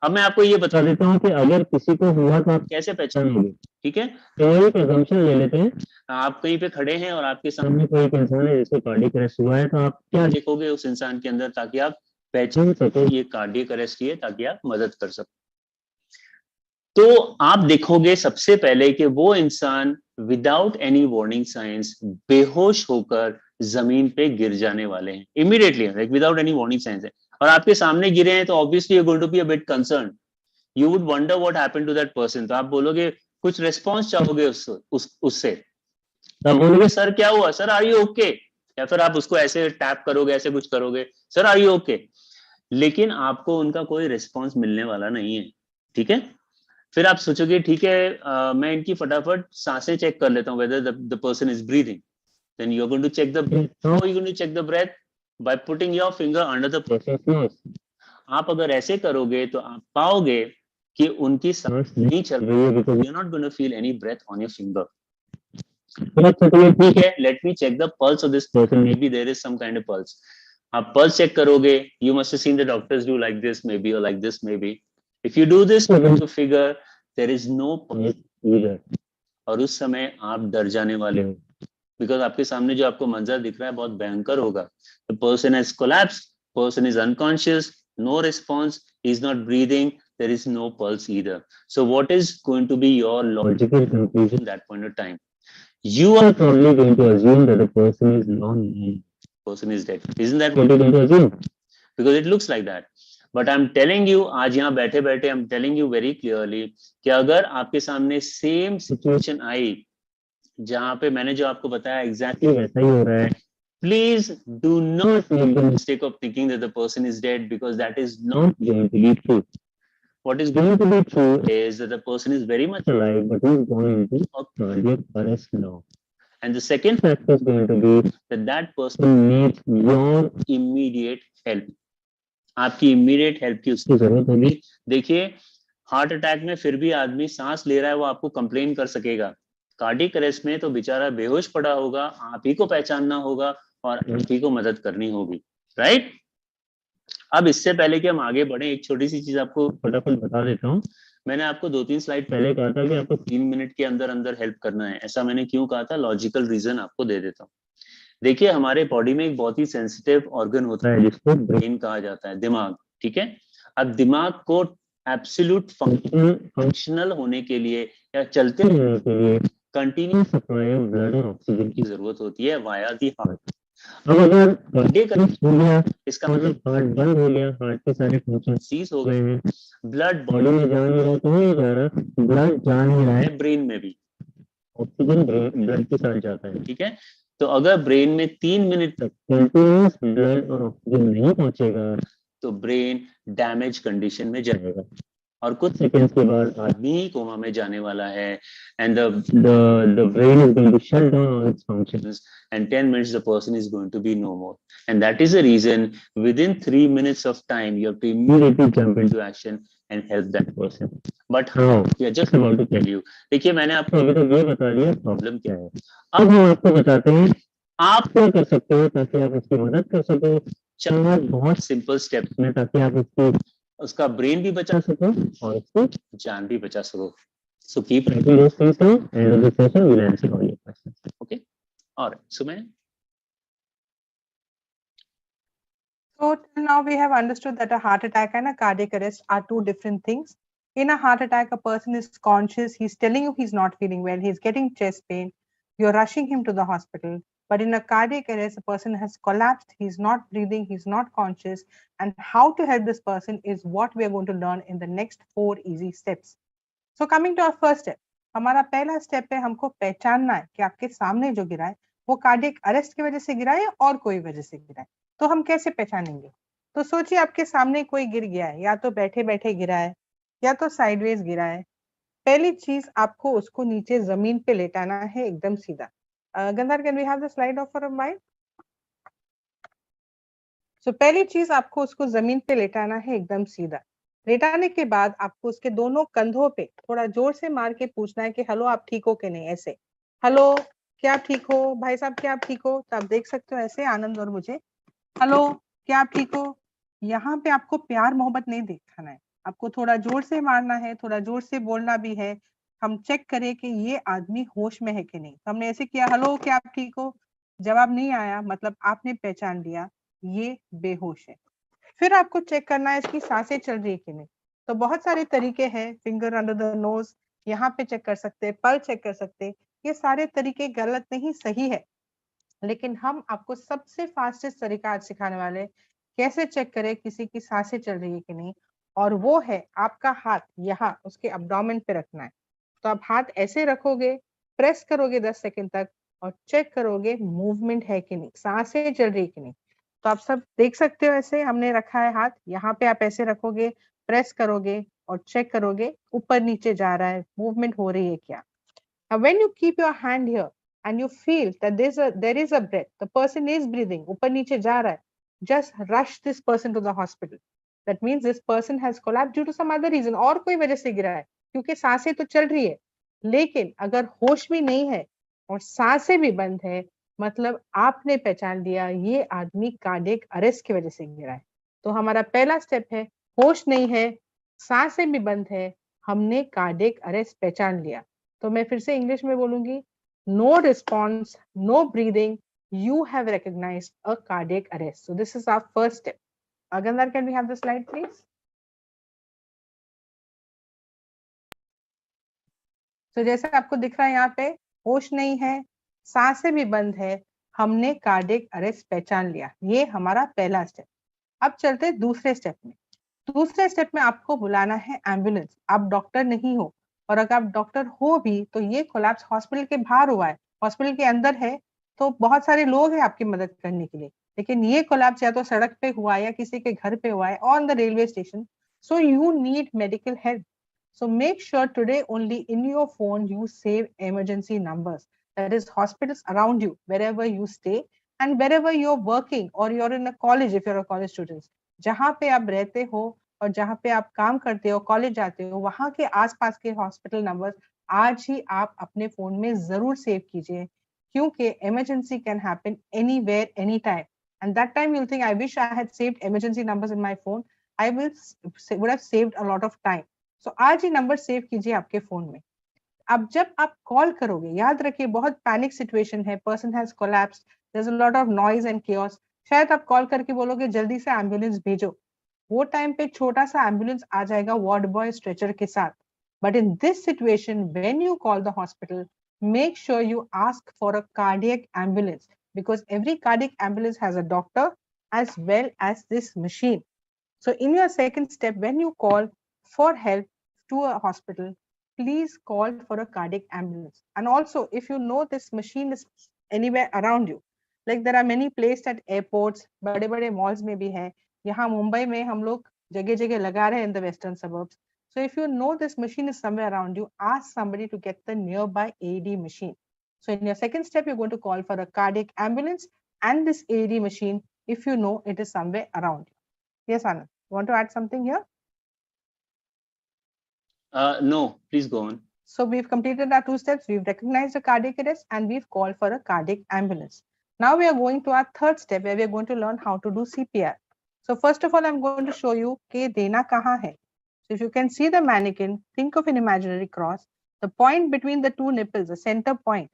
अब मैं आपको ये बता देता हूँ कि अगर किसी को हुआ तो आप कैसे पहचानोगे। ठीक है, तो एक assumption ले लेते हैं, आप कहीं पे खड़े हैं और आपके सामने कोई एक इंसान है जिसको कार्डियक अरेस्ट हुआ है, तो आप क्या देखोगे उस इंसान के अंदर ताकि आप पहचान सको ये कार्डियक अरेस्ट है, ताकि आप मदद कर सको। तो आप देखोगे सबसे पहले कि वो इंसान विदाउट एनी वार्निंग साइंस बेहोश होकर जमीन पे गिर जाने वाले हैं immediately, like without any warning signs है, और आपके सामने गिरे हैं, तो obviously you are going to be a bit concern, you would wonder what happened to that person. तो आप बोलोगे, कुछ रिस्पॉन्स चाहोगे उससे, तो आप बोलोगे सर क्या हुआ, सर आर यू ओके, या फिर आप उसको ऐसे टैप करोगे, ऐसे कुछ करोगे, सर आर यू ओके, लेकिन आपको उनका कोई रिस्पॉन्स मिलने वाला नहीं है। ठीक है, फिर आप सोचोगे ठीक है मैं इनकी फटाफट सांसें चेक कर लेता हूँ, whether the person is breathing. Then you are going to check the breath. How are you going to check the breath? By putting your finger under the person's nose। आप अगर ऐसे करोगे तो आप पाओगे कि उनकी सांस नहीं चल रही है, because you are not going to feel any breath on your finger. ठीक है, let me check the pulse of this person, maybe there is some kind of pulse. आप पल्स चेक करोगे, you must have seen the doctors do like this maybe, और like this maybe. If you do this, you're going to figure there is no pulse either, और उस समय आप डर जाने वाले हो, बिकॉज आपके सामने जो आपको मंजर दिख रहा है बहुत भयंकर होगा. The person has collapsed, person is unconscious, no response, he's not breathing, there is no pulse either. So what is going to be your logical conclusion at that point of time? You are probably going to assume that the person is person is dead. Isn't that what you're going to assume? Because it looks like that. But I'm telling you, आज यहाँ बैठे बैठे I'm telling you very clearly कि अगर आपके सामने same situation आई जहाँ पे मैंने जो आपको बताया exactly वैसा ही हो रहा है, please do not make the mistake of thinking that the person is dead, because that is not going to be true. What is going to be true is that the person is very much alive, but he is going into a cardiac arrest now. And the second factor is going to be that that person needs your immediate help. आपकी immediate help की उसकी जरूरत होगी. देखिए, heart attack में फिर भी आदमी सांस ले रहा है, वो आपको कंप्लेन कर सकेगा. कार्डियक अरेस्ट में तो बेचारा बेहोश पड़ा होगा, आप ही को पहचानना होगा और आप ही को मदद करनी होगी. राइट? अब इससे पहले कि हम आगे बढ़े, एक छोटी सी चीज आपको फटाफट बता देता हूँ. मैंने आपको 2-3 स्लाइड पहले कहा था कि आपको 3 मिनट के अंदर अंदर हेल्प करना है. ऐसा मैंने क्यों कहा था? लॉजिकल रीजन आपको दे देता हूँ. देखिए, हमारे बॉडी में एक बहुत ही सेंसिटिव ऑर्गन होता है जिसको ब्रेन कहा जाता है, दिमाग. ठीक है? अब दिमाग को एब्सोल्यूट फंक्शनल होने के लिए या चलते रहने के लिए कंटिन्यूस सप्लाई ऑफ ब्लड और ऑक्सीजन की जरूरत होती है वाया दी हार्ट. अब अगर कार्डियक अरेस्ट हो गया, इसका मतलब हार्ट बंद हो गया, हार्ट के सारे फंक्शन सीज हो गए हैं, ब्लड बॉडी में जा नहीं रहा, तो नहीं जा रहा, ब्लड जा नहीं रहा है ब्रेन में भी. ऑक्सीजन ब्लड के साथ जाता है. ठीक है? तो अगर ब्रेन में 3 मिनट तक कंटिन्यूस ब्लड और ऑक्सीजन नहीं पहुंचेगा तो ब्रेन डैमेज कंडीशन में जाएगा और कुछ सेकंड्स के बाद आदमी ही कोमा में जाने वाला है. And the brain is going to shut down all its functions and 10 minutes the person is going to be no more. And that is the reason within 3 minutes of time you have to immediately jump into action and help that person. But how? We are just about to tell you. देखिए, मैंने आपको अभी तक ये बता दिया problem क्या है. अब हम आपको बताते हैं आप क्या कर सकते हो ताकि आप उसकी मदद कर सको 4 बहुत सिंपल स्टेप्स में, ताकि आप उसका ब्रेन भी बचा सको और उसकी जान भी बचा सको. So keep writing those things down, and in the session we'll answer all your questions. Okay? All right. So, So till now we have understood that a heart attack and a cardiac arrest are two different things. In a heart attack, a person is conscious, he's telling you he's not feeling well, he's getting chest pain, you're rushing him to the hospital. But in a cardiac arrest, a person has collapsed, he's not breathing, he's not conscious, and how to help this person is what we are going to learn in the next 4 easy steps. So coming to our first step, हमारा पहला step है हमको पहचानना है कि आपके सामने जो गिरा है वो कार्डियक अरेस्ट की वजह से गिरा है और कोई वजह से गिरा है. तो हम कैसे पहचानेंगे? तो सोचिए आपके सामने कोई गिर गया है, या तो बैठे बैठे गिरा है या तो साइडवेज गिरा है. पहली चीज आपको उसको नीचे जमीन पे लेटाना है एकदम सीधा. Gandhar, can we have the slide off for a mind? So पहली चीज आपको उसको जमीन पे लेटाना है एकदम सीधा. लेटाने के बाद आपको उसके दोनों कंधों पे थोड़ा जोर से मार के पूछना है कि हेलो आप ठीक हो कि नहीं. ऐसे, हेलो क्या आप ठीक हो, भाई साहब क्या आप ठीक हो. तो आप देख सकते हो ऐसे, आनंद और मुझे, हेलो क्या आप ठीक हो. यहाँ पे आपको प्यार मोहब्बत नहीं दिखाना है, आपको थोड़ा जोर से मारना है, थोड़ा जोर से बोलना भी है. हम चेक करें कि ये आदमी होश में है कि नहीं. तो हमने ऐसे किया, हेलो क्या आप ठीक हो, जवाब नहीं आया, मतलब आपने पहचान लिया ये बेहोश है. फिर आपको चेक करना है इसकी सांसें चल रही है कि नहीं. तो बहुत सारे तरीके हैं, फिंगर अंडर द नोज, यहाँ पे चेक कर सकते हैं, पल्स चेक कर सकते हैं. ये सारे तरीके गलत नहीं, सही है, लेकिन हम आपको सबसे फास्टेस्ट तरीका आज सिखाने वाले कैसे चेक करें किसी की सांसें चल रही है कि नहीं. और वो है आपका हाथ यहाँ उसके एब्डोमेन पे रखना है. तो आप हाथ ऐसे रखोगे, प्रेस करोगे 10 सेकंड तक और चेक करोगे मूवमेंट है कि नहीं, सांसें चल रही है कि नहीं. तो आप सब देख सकते हो ऐसे हमने रखा है हाथ, यहाँ पे आप ऐसे रखोगे, प्रेस करोगे और चेक करोगे ऊपर नीचे जा रहा है, मूवमेंट हो रही है क्या. When you keep your hand here and you feel that there is a breath, the person is breathing, ऊपर नीचे जा रहा है, just rush this person to the hospital. That means this person has collapsed due to some other reason, और कोई वजह से गिरा है, क्योंकि सांसें तो चल रही है. लेकिन अगर होश भी नहीं है और सांसें भी बंद है, मतलब आपने पहचान लिया ये आदमी कार्डियक अरेस्ट की वजह से गिरा है. तो हमारा पहला स्टेप है, होश नहीं है, सांसें भी बंद है, हमने कार्डियक अरेस्ट पहचान लिया. तो मैं फिर से इंग्लिश में बोलूंगी, no response, no breathing, you have recognized a cardiac arrest. So this is our first step. Agandar, can we have the slide, please? So जैसे आपको दिख रहा है यहाँ पे होश नहीं है, सांसें भी बंद है, हमने कार्डियक अरेस्ट पहचान लिया। ये हमारा पहला स्टेप। अब चलते हैं दूसरे स्टेप में। दूसरे स्टेप में आपको बुलाना है एम्बुलेंस। आप डॉक्टर नहीं हो, और अगर आप डॉक्टर हो भी तो ये कोलैप्स हॉस्पिटल के बाहर हुआ है, हॉस्पिटल के अंदर है तो बहुत सारे लोग हैं आपकी मदद करने के लिए, लेकिन ये कोलैप्स या तो सड़क पे हुआ है या किसी के घर पे हुआ है, on the railway station, so you need medical help. So make sure today only in your phone you save emergency numbers, that is hospitals around you wherever you stay and wherever you're working or you're in a college if you're a college student. जहाँ पे आप रहते हो और जहाँ पे आप काम करते हो, कॉलेज जाते हो, वहाँ के आसपास के हॉस्पिटल नंबर्स आज ही आप अपने फोन में जरूर सेव कीजिए, क्योंकि emergency can happen anywhere any time, and that time you'll think I wish I had saved emergency numbers in my phone. I would have saved a lot of time. So आज ही number save कीजिए आपके phone में. अब जब आप call करोगे, याद रखिए बहुत पैनिक सिचुएशन है, person has collapsed, there is a lot of noise and chaos, शायद आप कॉल करके बोलोगे जल्दी से एम्बुलेंस भेजो, वो टाइम पे छोटा सा एम्बुलेंस आ जाएगा वार्ड बॉय स्ट्रेचर के साथ. But in this situation when you call the hospital, make sure you ask for a cardiac ambulance, because every cardiac ambulance has a doctor as well as this machine. So in your second step, when you call for help to a hospital, please call for a cardiac ambulance. And also, if you know this machine is anywhere around you, like there are many placed at airports, बड़े बड़े malls में भी है, यहाँ मुंबई में हम लोग जगह जगह लगा रहे हैं in the western suburbs. So if you know this machine is somewhere around you, ask somebody to get the nearby AED machine. So in your second step, you're going to call for a cardiac ambulance and this AED machine if you know it is somewhere around you. Yes, Anand, you want to add something here? No, please go on. So we've completed our two steps. We've recognized the cardiac arrest and we've called for a cardiac ambulance. Now we are going to our third step where we are going to learn how to do CPR. So first of all, I'm going to show you कि देना कहाँ है. So if you can see the mannequin, think of an imaginary cross. The point between the two nipples, the center point,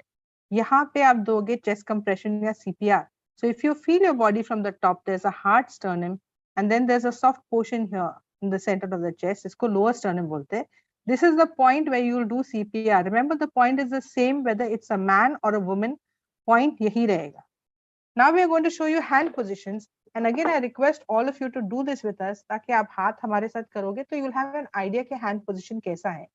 यहाँ पे आप दोगे chest compression या CPR. So if you feel your body from the top, there's a hard sternum and then there's a soft portion here in the center of the chest. इसको lower sternum बोलते हैं. This is the point where you will do CPR. Remember, the point is the same whether it's a man or a woman. Point यही रहेगा. Now we are going to show you hand positions. And again, I request all of you to do this with us, ताकि आप हाथ हमारे साथ करोगे तो you will have an idea कि hand position कैसा है.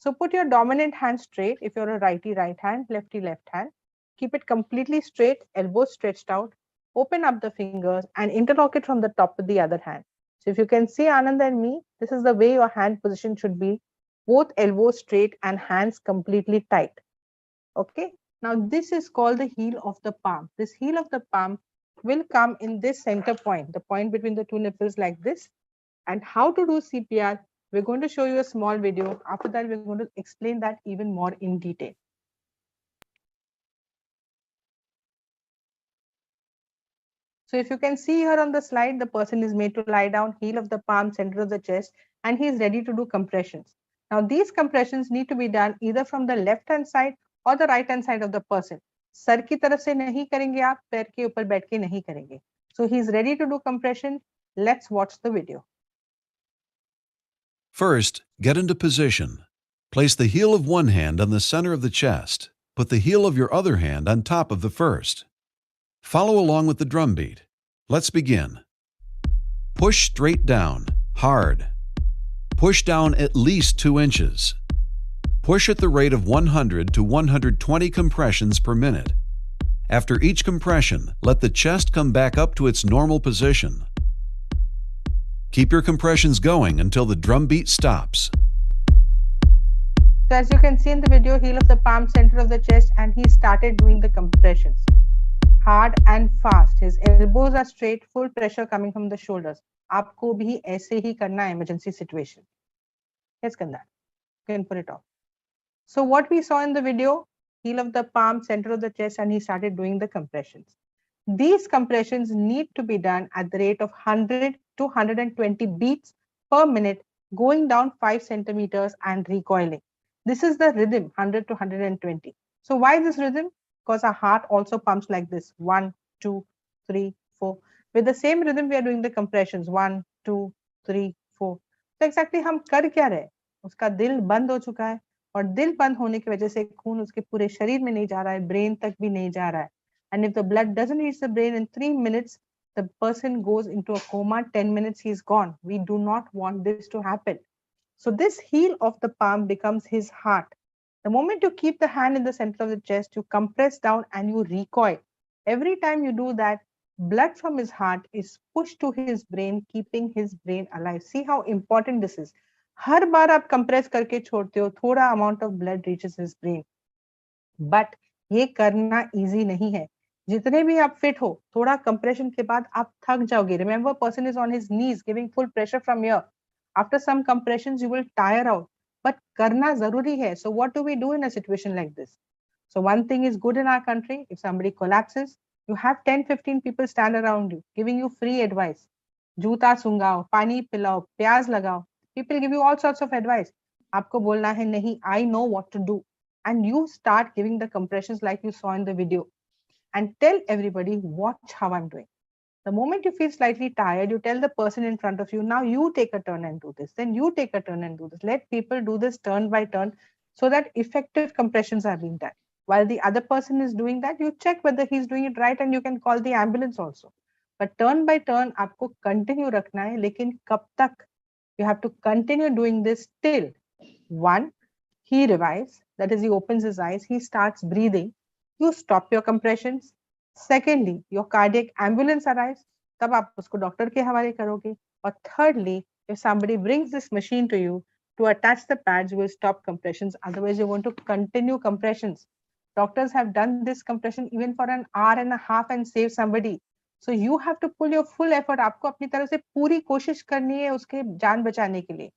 So put your dominant hand straight. If you're a righty, right hand, lefty, left hand. Keep it completely straight, elbows stretched out. Open up the fingers and interlock it from the top with the other hand. So if you can see Anand and me, this is the way your hand position should be. Both elbows straight and hands completely tight. Okay. Now this is called the heel of the palm. This heel of the palm will come in this center point, the point between the two nipples like this. And how to do CPR, we're going to show you a small video. After that, we're going to explain that even more in detail. So if you can see here on the slide, the person is made to lie down, heel of the palm, center of the chest, and he is ready to do compressions. Now these compressions need to be done either from the left hand side or the right hand side of the person. Sir की तरफ से नहीं करेंगे आप, पैर के ऊपर बैठ के नहीं करेंगे. So he is ready to do compression. Let's watch the video. First, get into position. Place the heel of one hand on the center of the chest. Put the heel of your other hand on top of the first. Follow along with the drum beat. Let's begin. Push straight down, hard. Push down at least 2 inches. Push at the rate of 100 to 120 compressions per minute. After each compression, let the chest come back up to its normal position. Keep your compressions going until the drum beat stops. So as you can see in the video, heel of the palm, center of the chest, and he started doing the compressions. Hard and fast. His elbows are straight, full pressure coming from the shoulders. आपको भी ऐसे ही करना है emergency situation. Yes, Kandar. You can put it off. So what we saw in the video, heel of the palm, center of the chest, and he started doing the compressions. These compressions need to be done at the rate of 100 to 120 beats per minute, going down 5 centimeters and recoiling. This is the rhythm, 100 to 120. So why this rhythm? Because our heart also pumps like this. 1, 2, 3, 4. With the same rhythm, we are doing the compressions. 1, 2, 3, 4. तो exactly हम कर क्या रहे? उसका दिल बंद हो चुका है और दिल बंद होने की वजह से खून उसके पूरे शरीर में नहीं जा रहा है, ब्रेन तक भी नहीं जा रहा है. And if the blood doesn't reach the brain in 3 minutes, the person goes into a coma. 10 minutes, he's gone. We do not want this to happen. So this heel of the palm becomes his heart. The moment you keep the hand in the center of the chest, you compress down and you recoil. Every time you do that, blood from his heart is pushed to his brain, keeping his brain alive. See how important this is. हर बार आप compress करके छोड़ते हो, थोड़ा amount of blood reaches his brain. But ये करना easy नहीं है. जितने भी आप fit हो, थोड़ा compression के बाद आप थक जाओगे. Remember, person is on his knees, giving full pressure from here. After some compressions, you will tire out. But karna zaruri hai. So what do we do in a situation like this? So one thing is good in our country. If somebody collapses, you have 10-15 people stand around you, giving you free advice. Juta sungao, pani pilao, pyaz lagao. People give you all sorts of advice. Aapko bolna hai nahi, I know what to do. And you start giving the compressions like you saw in the video. And tell everybody, watch how I'm doing. The moment you feel slightly tired, you tell the person in front of you, now you take a turn and do this. Then you take a turn and do this. Let people do this turn by turn so that effective compressions are being done. While the other person is doing that, you check whether he's doing it right and you can call the ambulance also. But turn by turn, आपको continue रखना है, लेकिन कब तक? You have to continue doing this till 1, he revives, that is, he opens his eyes, he starts breathing, you stop your compressions. Secondly, your cardiac ambulance arrives, तब आप उसको doctor के हवाले करोगे. और thirdly, if somebody brings this machine to you to attach the pads, you will stop compressions. Otherwise, you want to continue compressions. Doctors have done this compression even for an hour and a half and save somebody. So you have to pull your full effort. आपको अपनी तरफ से पूरी कोशिश करनी है उसके जान बचाने के लिए.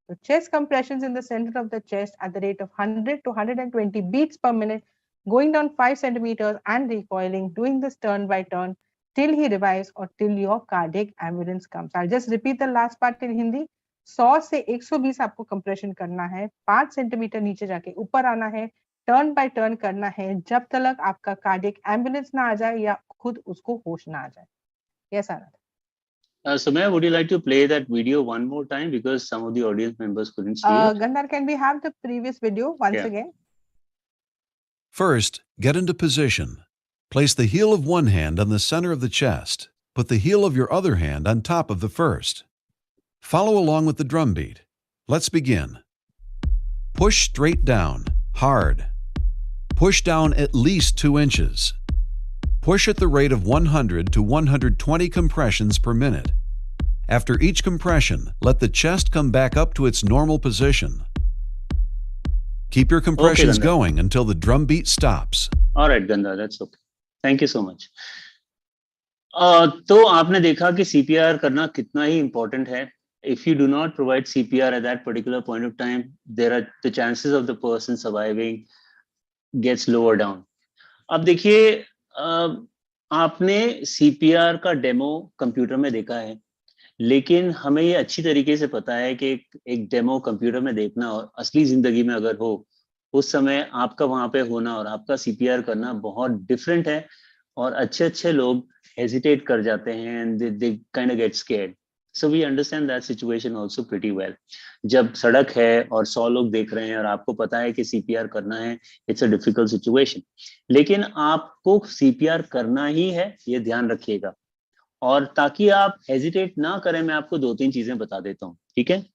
So chest compressions in the center of the chest at the rate of 100 to 120 beats per minute, going down 5 centimeters and recoiling, doing this turn by turn till he revives or till your cardiac ambulance comes. I'll just repeat the last part in Hindi. 100 से 120 आपको compression करना है, 5 centimetre नीचे जाके ऊपर आना है, turn by turn करना है जब तक आपका कार्डियक एम्बुलेंस ना आ जाए या खुद उसको होश ना आ जाए. Yes, Anand. Sumaya, would you like to play that video one more time because some of the audience members couldn't see it? Gandhar, can we have the previous video once again? First, get into position. Place the heel of one hand on the center of the chest. Put the heel of your other hand on top of the first. Follow along with the drum beat. Let's begin. Push straight down, hard. Push down at least 2 inches. Push at the rate of 100 to 120 compressions per minute. After each compression, let the chest come back up to its normal position. Keep your compressions going until the drum beat stops. All right, Gandhar, that's okay. Thank you so much. तो आपने देखा कि CPR करना कितना ही important है. If you do not provide CPR at that particular point of time, the chances of the person surviving gets lower down. अब देखिए, आपने CPR का डेमो कंप्यूटर में देखा है, लेकिन हमें ये अच्छी तरीके से पता है कि एक डेमो कंप्यूटर में देखना और असली जिंदगी में अगर हो, उस समय आपका वहां पे होना और आपका CPR करना बहुत डिफरेंट है. और अच्छे लोग हेजिटेट कर जाते हैं and they kind of get scared. So we understand that situation also pretty well. जब सड़क है और 100 लोग देख रहे हैं और आपको पता है कि CPR करना है, it's a difficult situation. लेकिन आपको CPR करना ही है, ये ध्यान रखिएगा. और ताकि आप हेजिटेट ना करें, मैं आपको 2-3 चीजें बता देता हूँ, ठीक है?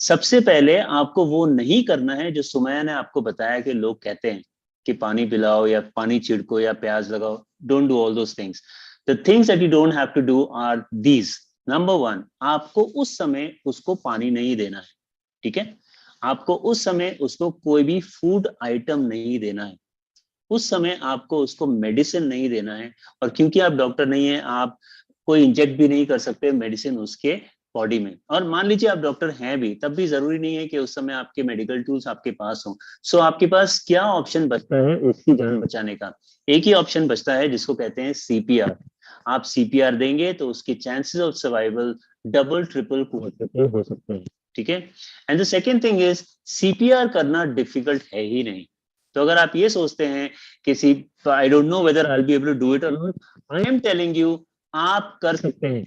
सबसे पहले आपको वो नहीं करना है जो सुमैया ने आपको बताया कि लोग कहते हैं कि पानी पिलाओ या पानी छिड़को या प्याज लगाओ. Don't do all those things. The things that you don't have to do are these. Number 1, आपको उस समय उसको पानी नहीं देना है, ठीक है? आपको उस समय उसको कोई भी फूड आइटम नहीं देना है. उस समय आपको उसको मेडिसिन नहीं देना है. और क्योंकि आप डॉक्टर नहीं है, आप कोई इंजेक्ट भी नहीं कर सकते मेडिसिन उसके बॉडी में. और मान लीजिए आप डॉक्टर हैं भी, तब भी जरूरी नहीं है कि उस समय आपके मेडिकल टूल्स आपके पास हों. सो आपके पास क्या ऑप्शन बचता है उसकी जान बचाने का? एक ही ऑप्शन बचता है जिसको कहते हैं CPR. आप CPR देंगे तो उसके chances of survival double triple quadruple हो सकते हैं, ठीक है? And the second thing is CPR करना डिफिकल्ट है ही नहीं. तो अगर आप ये सोचते हैं कि I don't know whether I will be able to do it और not, I am telling you आप कर सकते हैं,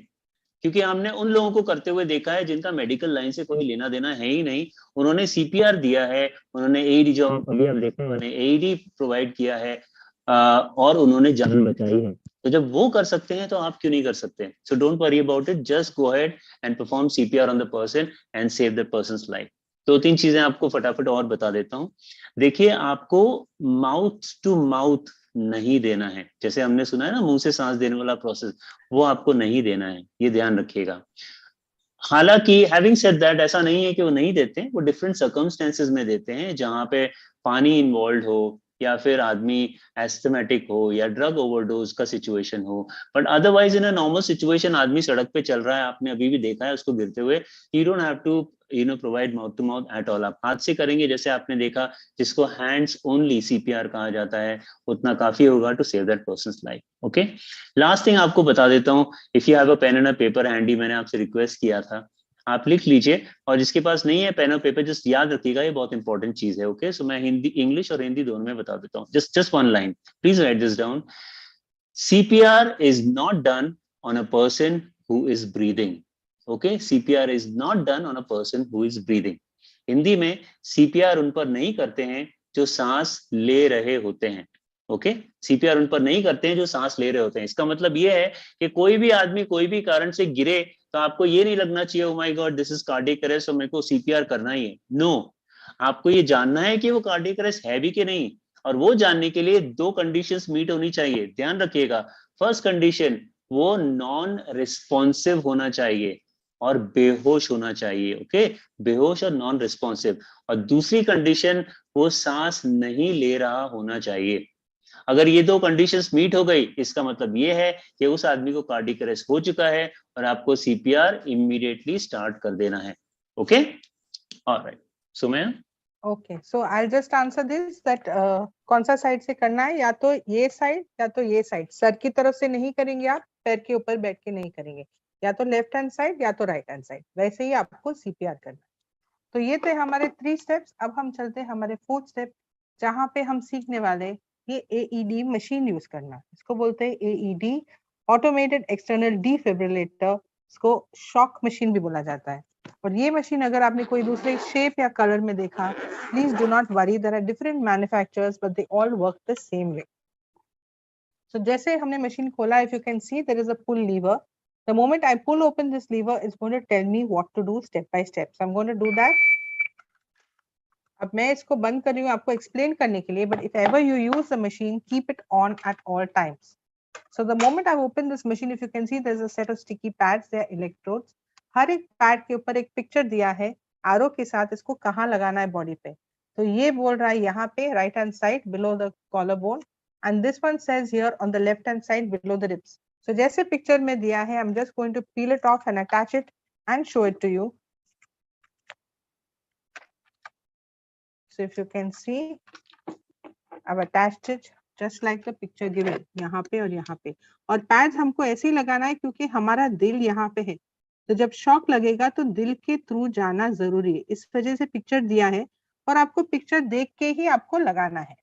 क्योंकि हमने उन लोगों को करते हुए देखा है जिनका मेडिकल लाइन से कोई लेना देना है ही नहीं, उन्होंने सीपीआर दिया है, उन्होंने एईडी, जो अभी आप देखते हैं, एईडी प्रोवाइड किया है और उन्होंने जान बचाई है। तो जब वो कर सकते हैं तो आप क्यों नहीं कर सकते? So don't worry about it, just go ahead and perform CPR on the person and save the persons life. 2-3 चीजें आपको फटाफट और बता देता हूं। देखिए, आपको माउथ टू माउथ नहीं देना है, जैसे हमने सुना है ना मुंह से सांस देने वाला प्रोसेस, वो आपको नहीं देना है, ये ध्यान रखिएगा। हालांकि हैविंग सेड दैट, ऐसा नहीं है कि वो नहीं देते, वो डिफरेंट सर्कमस्टेंसेस में देते हैं, जहां पे पानी इन्वॉल्व हो या फिर आदमी एस्थमेटिक हो या ड्रग ओवरडोज का सिचुएशन हो, but otherwise in a normal situation आदमी सड़क पे चल रहा है, आपने अभी भी देखा है उसको गिरते हुए, you don't have to provide mouth to mouth at all. आप हाथ से करेंगे, जैसे आपने देखा, जिसको हैंड्स ओनली सीपीआर कहा जाता है, उतना काफी होगा to save that person's life. Okay, last thing आपको बता देता हूँ, if you have a pen and a paper handy, मैंने आपसे रिक्वेस्ट किया था, आप लिख लीजिए, और जिसके पास नहीं है पेन और पेपर, जस्ट याद रखिएगा, ये बहुत इंपॉर्टेंट चीज है। ओके, सो मैं हिंदी, इंग्लिश और हिंदी दोनों में बता देता हूँ, just one line, please right this down. CPR is not done on a person who is breathing. Okay, CPR is not done on a person who is breathing. Hindi में सीपीआर उन पर नहीं करते हैं जो सांस ले रहे होते हैं। ओके, सीपीआर उन पर नहीं करते हैं जो सांस ले रहे होते हैं। इसका मतलब ये है कि कोई भी आदमी कोई भी कारण से गिरे तो आपको ये नहीं लगना चाहिए oh my God this is cardiac arrest और मेरे को सीपीआर करना ही है। नो, आपको ये जानना है कि वो कार्डियक अरेस्ट है भी कि नहीं, और वो जानने के लिए 2 कंडीशंस मीट होनी चाहिए, ध्यान रखिएगा। फर्स्ट कंडीशन, वो नॉन रिस्पॉन्सिव होना चाहिए और बेहोश होना चाहिए। ओके, बेहोश और नॉन रिस्पॉन्सिव। और दूसरी कंडीशन, वो सांस नहीं ले रहा होना चाहिए। अगर ये 2 कंडीशंस मीट हो गई, इसका मतलब ये है कि उस आदमी को कार्डियक अरेस्ट हो चुका है और आपको सीपीआर इमीडिएटली स्टार्ट कर देना है। Okay, alright, Sumaiya. Okay, so I just answer this that कौन सा साइड से करना है, या तो ये साइड या तो ये साइड। सर की तरफ से नहीं करेंगे आप, पैर के ऊपर बैठ के नहीं करेंगे, या तो लेफ्ट हैंड साइड या तो राइट हैंड साइड, वैसे ही आपको सीपीआर करना है। तो ये थे हमारे 3 स्टेप्स। अब हम चलते हैं हमारे 4th स्टेप, जहां पे हम सीखने वाले ये एईडी मशीन यूज करना। इसको बोलते हैं एईडी, ऑटोमेटेड एक्सटर्नल डिफिब्रिलेटर, इसको शॉक मशीन भी बोला जाता है। और ये मशीन अगर आपने कोई दूसरे शेप या कलर में देखा, please do not worry, there are different manufacturers but they all work the same way. So जैसे हमने मशीन खोला, if you can see there is a pull lever. The moment I pull open this lever, it's going to tell me what to do step by step. So I'm going to do that. अब मैं इसको बंद कर रही हूँ आपको explain करने के लिए, but if ever you use the machine, keep it on at all times. So the moment I open this machine, if you can see, there's a set of sticky pads, they are electrodes. हर एक pad के ऊपर एक picture दिया है आरो के साथ, इसको कहाँ लगाना है बॉडी पे। तो ये बोल रहा है यहाँ पे right hand side below the collar bone, and this one says here on the left hand side below the ribs. So जैसे पिक्चर में दिया है, I'm just going to peel it off and attach it and show it to you. So if you can see, I've attached it just like the picture given, यहाँ पे और यहाँ पे। और पैड्स हमको ऐसे ही लगाना है क्योंकि हमारा दिल यहाँ पे है, तो जब शॉक लगेगा तो दिल के थ्रू जाना जरूरी है, इस वजह से पिक्चर दिया है और आपको पिक्चर देख के ही आपको लगाना है।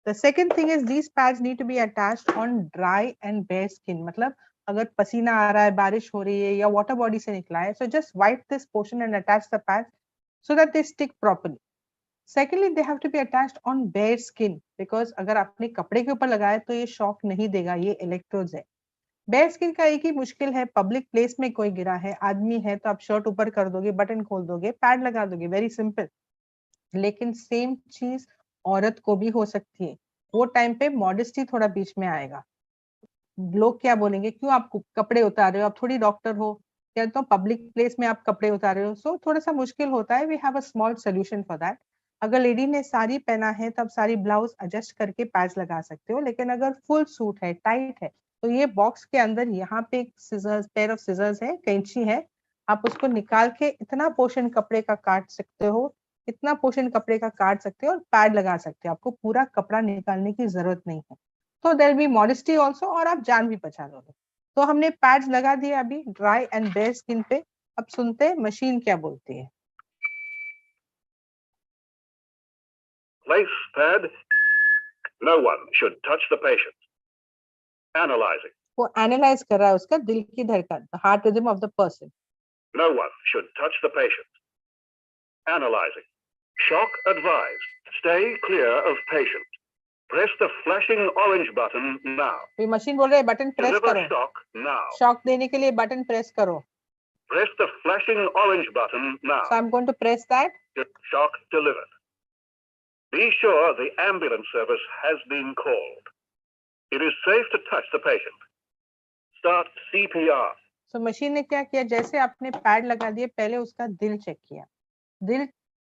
The second thing is these pads need to be attached on dry and bare skin. मतलब अगर पसीना आ रहा है, बारिश हो रही है या वाटर बॉडी से निकला है, so just wipe this portion and attach the pads so that they stick properly. Secondly, they have to be attached on bare skin because अगर आपने कपड़े के ऊपर लगाया तो ये शॉक नहीं देगा, ये इलेक्ट्रोड्स है। bare skin का एक ही मुश्किल है, पब्लिक प्लेस में कोई गिरा है, आदमी है, तो आप शर्ट ऊपर कर दोगे, बटन खोल दोगे, पैड लगा दोगे, वेरी सिंपल। लेकिन सेम चीज औरत को भी हो सकती है, वो टाइम पे मॉडेस्टी थोड़ा बीच में आएगा। लोग क्या बोलेंगे, क्यों आप कपड़े उतार रहे हो, आप थोड़ी डॉक्टर हो, या तो पब्लिक प्लेस में आप कपड़े उतार रहे हो, सो थोड़ा सा मुश्किल होता है। We have a small solution for that. अगर लेडी ने साड़ी पहना है तो आप साड़ी ब्लाउज एडजस्ट करके पैड्स लगा सकते हो, लेकिन अगर फुल सूट है, टाइट है, तो ये बॉक्स के अंदर यहाँ पे एक सिजर्स, पेयर ऑफ सिजर्स है, कैंची है, आप उसको निकाल के इतना पोर्शन कपड़े का काट सकते हो, इतना पोर्शन कपड़े का काट सकते हो और पैड लगा सकते हो, आपको पूरा कपड़ा निकालने की जरूरत नहीं है। तो देयर बी मॉडेस्टी ऑल्सो, और आप जान भी बचा लोगे। तो हमने पैड्स लगा दिए अभी ड्राई एंड बेयर स्किन पे। अब सुनते हैं मशीन क्या बोलती है। Place pad No one should touch the patient. Analyzing. वो एनालाइज कर रहा है उसका दिल की धड़कन, the heart rhythm of the person. No one should touch the patient. Analyzing. Shock advised. Stay clear of patient. Press the flashing orange button now. ये machine बोल रहा है बटन प्रेस Deliver करो. shock now. शॉक देने के लिए button press करो. Press the flashing orange button now. So I'm going to press that. Shock delivered. Be sure the ambulance service has been called. It is safe to touch the patient. Start CPR. So machine ने क्या किया, जैसे आपने pad लगा दिए, पहले उसका दिल चेक किया. दिल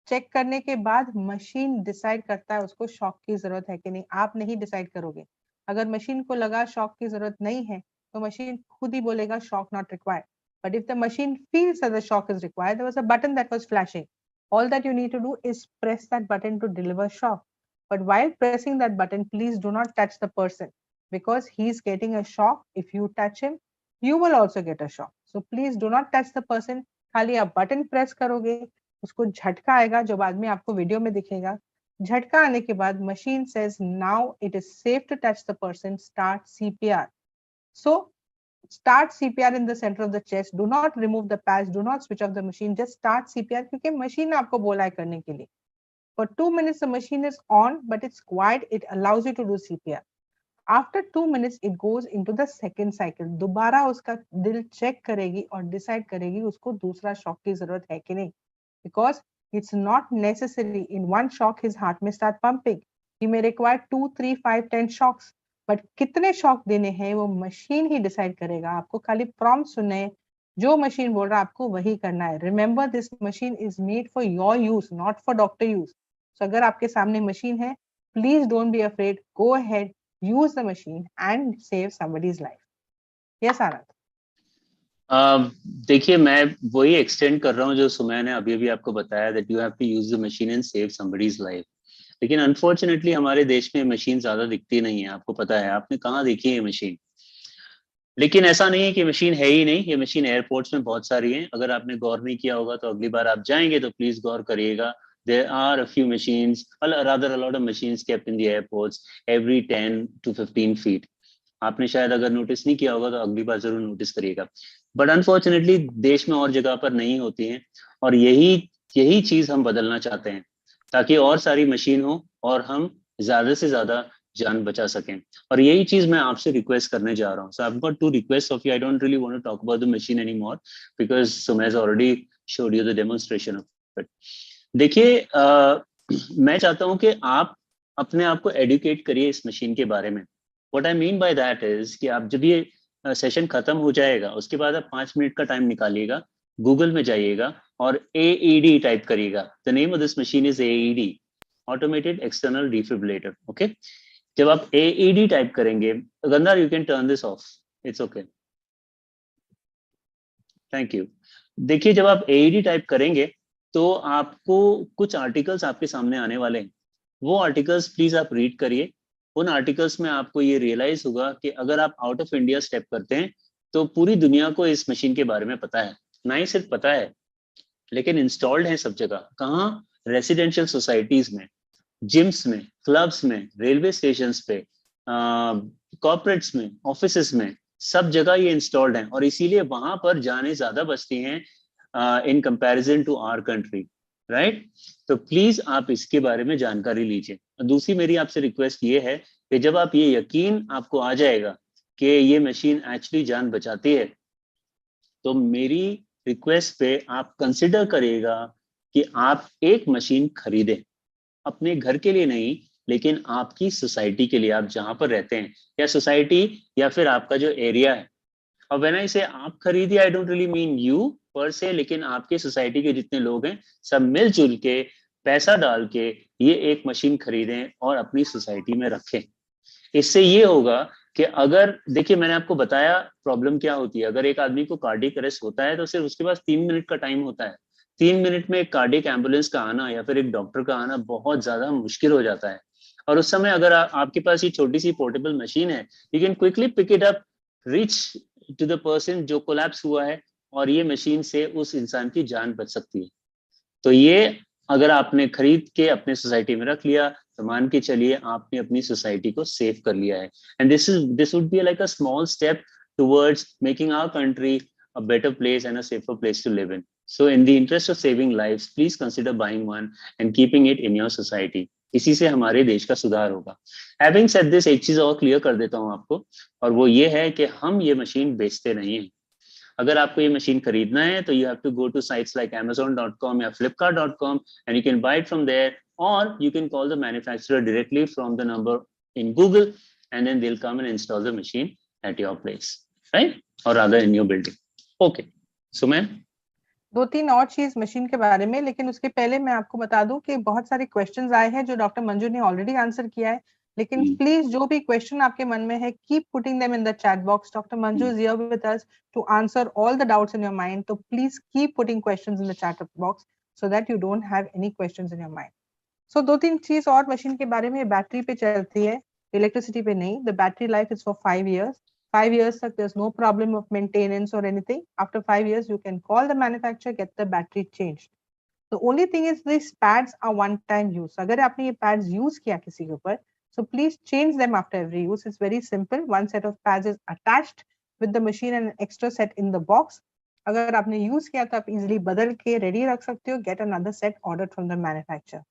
चेक करने के बाद मशीन डिसाइड करता है उसको शॉक की जरूरत है कि नहीं. आप नहीं डिसाइड करोगे. अगर मशीन को लगा शॉक की जरूरत नहीं है तो मशीन खुद ही बोलेगा shock not required. But if the machine feels that the shock is required, there was a button that was flashing. All that you need to do is press that button to deliver shock. But while pressing that button, please do not touch the person because he's getting a shock. If you touch him, you will also get a shock. So please do not touch the person. खाली आप button press करोगे, उसको झटका आएगा जो बाद में आपको वीडियो में दिखेगा. झटका आने के बाद machine says now it is safe to touch the person. Start CPR. So start CPR in the center of the chest. Do not remove the patch. Do not switch off the machine. Just start CPR क्योंकि machine आपको बोला है करने के लिए. For 2 minutes the machine is on, but it's quiet. It allows you to do CPR. After 2 minutes it goes into the second cycle. दोबारा उसका दिल चेक करेगी और डिसाइड करेगी उसको दूसरा शॉक की जरूरत है कि नहीं. Because it's not necessary in one shock his heart may start pumping. He may require 2, 3, 5, 10 shocks. But कितने शॉक देने हैं वो मशीन ही डिसाइड करेगा. आपको खाली प्रॉम्प्ट सुनने, जो मशीन बोल रहा है आपको वही करना है. Remember this machine is made for your use, not for doctor use. So अगर आपके सामने मशीन है, please don't be afraid, go ahead, use the machine and save somebody's life. Yes Anand. देखिए, मैं वही एक्सटेंड कर रहा हूँ जो सुमैया ने अभी अभी आपको बताया, that you have to use the machine and save somebody's life. लेकिन अनफॉर्चुनेटली हमारे देश में मशीन ज्यादा दिखती नहीं है. आपको पता है, आपने कहाँ देखी है मशीन? लेकिन ऐसा नहीं है कि मशीन है ही नहीं. ये मशीन एयरपोर्ट्स में बहुत सारी है. अगर आपने गौर नहीं किया होगा तो अगली बार आप जाएंगे तो प्लीज गौर करिएगा. There are a few machines, rather a lot of machines kept in the airports every 10 to 15 feet. आपने शायद अगर नोटिस नहीं किया होगा तो अगली बार जरूर नोटिस करिएगा. बट अनफॉर्चुनेटली देश में और जगह पर नहीं होती हैं, और यही चीज हम बदलना चाहते हैं ताकि और सारी मशीन हो और हम ज्यादा से ज्यादा जान बचा सकें. और यही चीज मैं आपसे रिक्वेस्ट करने जा रहा हूँ. So I have got 2 requests of you. I don't really want to talk about the machine anymore because Sumaya has already showed you the demonstration of it. देखिए, मैं चाहता हूँ कि आप अपने आप को एडुकेट करिए इस मशीन के बारे में. What I mean by that is कि आप जब ये सेशन खत्म हो जाएगा उसके बाद आप 5 मिनट का टाइम निकालिएगा, गूगल में जाइएगा और AED टाइप करिएगा. The name of this machine is AED, automated external defibrillator. Okay, जब आप AED टाइप करेंगे, गंधार you can turn this off, it's okay, thank you. देखिए, जब आप AED टाइप करेंगे तो आपको कुछ आर्टिकल्स आपके सामने आने वाले हैं. वो आर्टिकल्स प्लीज आप रीड करिए. उन आर्टिकल्स में आपको ये रियलाइज होगा कि अगर आप आउट ऑफ इंडिया स्टेप करते हैं तो पूरी दुनिया को इस मशीन के बारे में पता है. ना ही सिर्फ पता है लेकिन इंस्टॉल्ड है सब जगह. कहाँ? रेसिडेंशियल सोसाइटीज में, जिम्स में, क्लब्स में, रेलवे स्टेशन पे, कॉर्पोरेट्स में, ऑफिसेस में, सब जगह ये इंस्टॉल्ड है. और इसीलिए वहां पर जाने ज्यादा बचती हैं in comparison to our country, right? तो प्लीज आप इसके बारे में जानकारी लीजिए. दूसरी मेरी आपसे रिक्वेस्ट ये है कि जब आप ये यकीन आपको आ जाएगा कि ये मशीन एक्चुअली जान बचाती है, तो मेरी रिक्वेस्ट पे आप कंसिडर करिएगा कि आप एक मशीन खरीदें. अपने घर के लिए नहीं, लेकिन आपकी सोसाइटी के लिए, आप जहां पर रहते हैं, या सोसाइटी या फिर आपका जो एरिया है. और व्हेन आई से आप खरीदिए, I don't really mean you पर से, लेकिन आपके सोसाइटी के जितने लोग हैं सब मिलजुल के पैसा डाल के ये एक मशीन खरीदें और अपनी सोसाइटी में रखें. इससे ये होगा कि अगर, देखिए मैंने आपको बताया प्रॉब्लम क्या होती है. अगर एक आदमी को कार्डियक अरेस्ट होता है तो सिर्फ उसके पास 3 मिनट का टाइम होता है. 3 मिनट में एक कार्डियक एम्बुलेंस का आना या फिर एक डॉक्टर का आना बहुत ज्यादा मुश्किल हो जाता है. और उस समय अगर आपके पास ये छोटी सी पोर्टेबल मशीन है, you can quickly pick it up, reach to the person जो कोलैप्स हुआ है, और ये मशीन से उस इंसान की जान बच सकती है. तो ये अगर आपने खरीद के अपने सोसाइटी में रख लिया तो मान के चलिए आपने अपनी सोसाइटी को सेव कर लिया है. And this would be like a small step towards making our country a better place and a safer place to live in. So in the interest of saving lives, please consider buying one and keeping it in your society. इसी से हमारे देश का सुधार होगा. Having said this, एक चीज और क्लियर कर देता हूं आपको, और वो ये है कि हम ये मशीन बेचते नहीं हैं. अगर आपको ये मशीन खरीदना है तो you have to go to sites like Amazon.com या Flipkart.com and you can buy it from there, or you can call the manufacturer directly from the number in Google and then they'll come and install the machine at your place. Right? Or rather in your building. Okay. So मैं 2-3 और चीज machine के बारे में, लेकिन उसके पहले मैं आपको बता दूं कि बहुत सारे क्वेश्चंस आए हैं जो डॉक्टर मंजू ने ऑलरेडी आंसर किया है, लेकिन प्लीज जो भी क्वेश्चन आपके मन में है keep putting them in the chat box. Doctor Manju is here with us to answer all the doubts in your mind, तो please keep putting questions in the chat box so that you don't have any questions in your mind. So 2-3 चीज और machine के बारे में. Battery पे चलती है, electricity पे नहीं. The battery life is for 5 years. 5 years tak there's no problem of maintenance or anything. After 5 years you can call the manufacturer, get the battery changed. The only thing is these pads are one time use. अगर आपने ये pads use किया किसी के ऊपर, so please change them after every use. It's very simple. One set of pads is attached with the machine and an extra set in the box. अगर आपने use किया तो आप easily बदल के ready रख सकते हो. Get another set ordered from the manufacturer.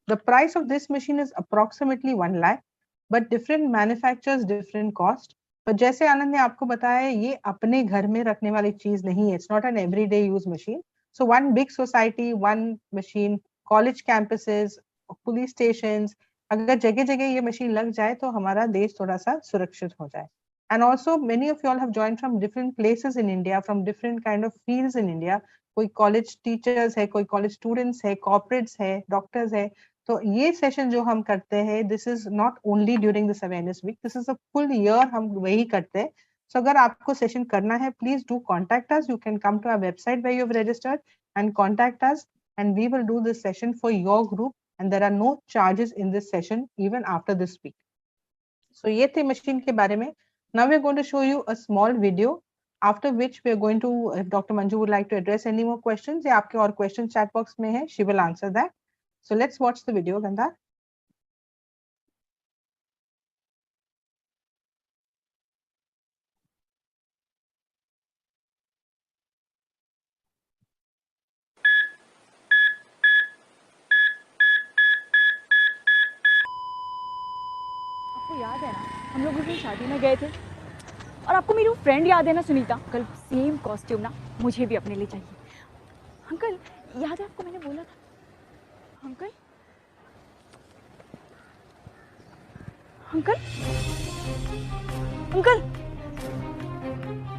The price of this machine is approximately 1 lakh, but different manufacturers different cost. पर जैसे आनंद ने आपको बताया, ये अपने घर में रखने वाली चीज नहीं है. It's not an everyday use machine. So one big society, one machine, college campuses, police stations, अगर जगह जगह ये मशीन लग जाए तो हमारा देश थोड़ा सा सुरक्षित हो जाए. And also many of you all have joined from different places in India, from different kind of fields in India. कोई कॉलेज टीचर्स है, कोई कॉलेज स्टूडेंट्स है, कॉर्पोरेट्स है, डॉक्टर्स है. तो ये सेशन जो हम करते हैं, this is not only during this awareness week, this is a full year हम वही करते हैं. सो अगर आपको सेशन करना है, please do contact us. You can come to our website where you have registered and contact us and we will do this session for your group and there are no charges in this session even after this week. So ये थे machine के बारे में. Now we are going to show you a small video, after which we are going to, if Dr. Manju would like to address any more questions, या आपके और questions chat box में है, she will answer that. So let's watch the video, Gandhar. आपको याद है ना, हम लोग उस दिन शादी में गए थे, और आपको मेरी वो फ्रेंड याद है ना सुनीता, कल सेम कॉस्ट्यूम ना मुझे भी अपने लिए चाहिए. अंकल याद है आपको, मैंने बोला था. Uncle uncle uncle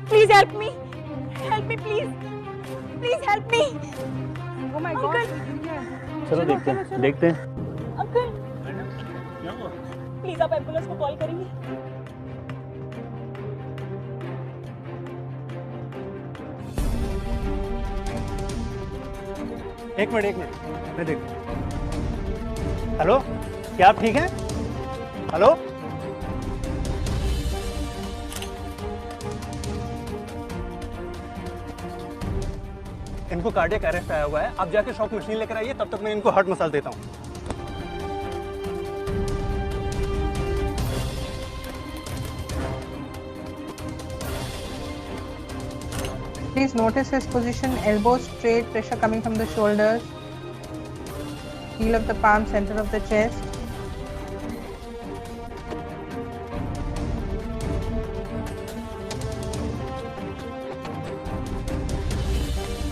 please help me please help me. Oh my God. चलो देखते हैं. अंकल प्लीज आप एम्बुलेंस को कॉल करेंगे. एक मिनट मैं देख. हेलो, क्या आप ठीक हैं? हेलो, इनको कार्डियक अरेस्ट आया हुआ है. आप जाके शॉक मशीन लेकर आइए, तब तक मैं इनको हार्ट मसाज देता हूँ. Please notice his position, elbows straight, pressure coming from the shoulders, heel of the palm, center of the chest.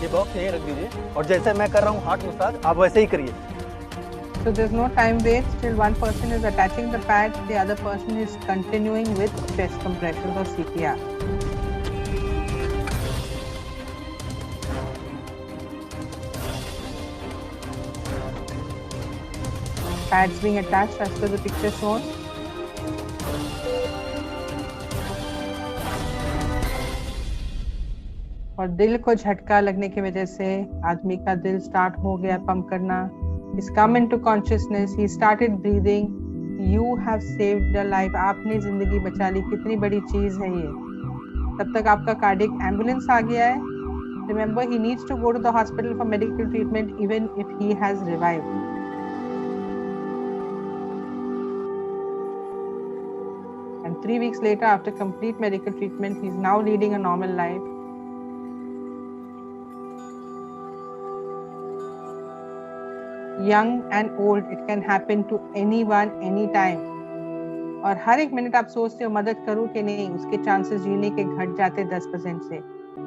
ये बॉक्स यहीं रख दीजिए, और जैसे मैं कर रहा हूँ हार्ट मसाज, आप वैसे ही करिए. So there's no time waste. Till one person is attaching the pads, the other person is continuing with chest compressions or CPR. Pads being attached as per the picture shown. और दिल को झटका लगने की वजह से आदमी का दिल स्टार्ट हो गया पंप करना. He's come into consciousness. He started breathing. You have saved a life. आपने जिंदगी बचा ली. कितनी बड़ी चीज है ये. तब तक आपका कार्डियक एम्बुलेंस आ गया है. Remember, he needs to go to the hospital for medical treatment even if he has revived. And 3 weeks later, after complete medical treatment, he's now leading a normal life. Young and old, it can happen to anyone, anytime. और हर एक minute आप सोचते हो मदद करूं कि नहीं, उसके चांसेस जीने के घट जाते 10% से.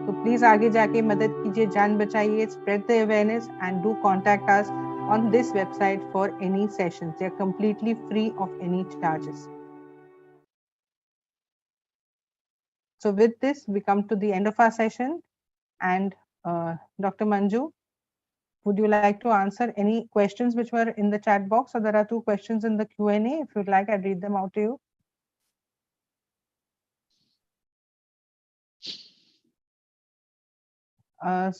तो प्लीज आगे जाके मदद कीजिए, जान बचाइए, spread the awareness and do contact us on this website for any sessions. They are completely free of any charges. So with this, we come to the end of our session, and Dr. Manju, would you like to answer any questions which were in the chat box? So there are 2 questions in the Q&A. If you'd like, I'd read them out to you.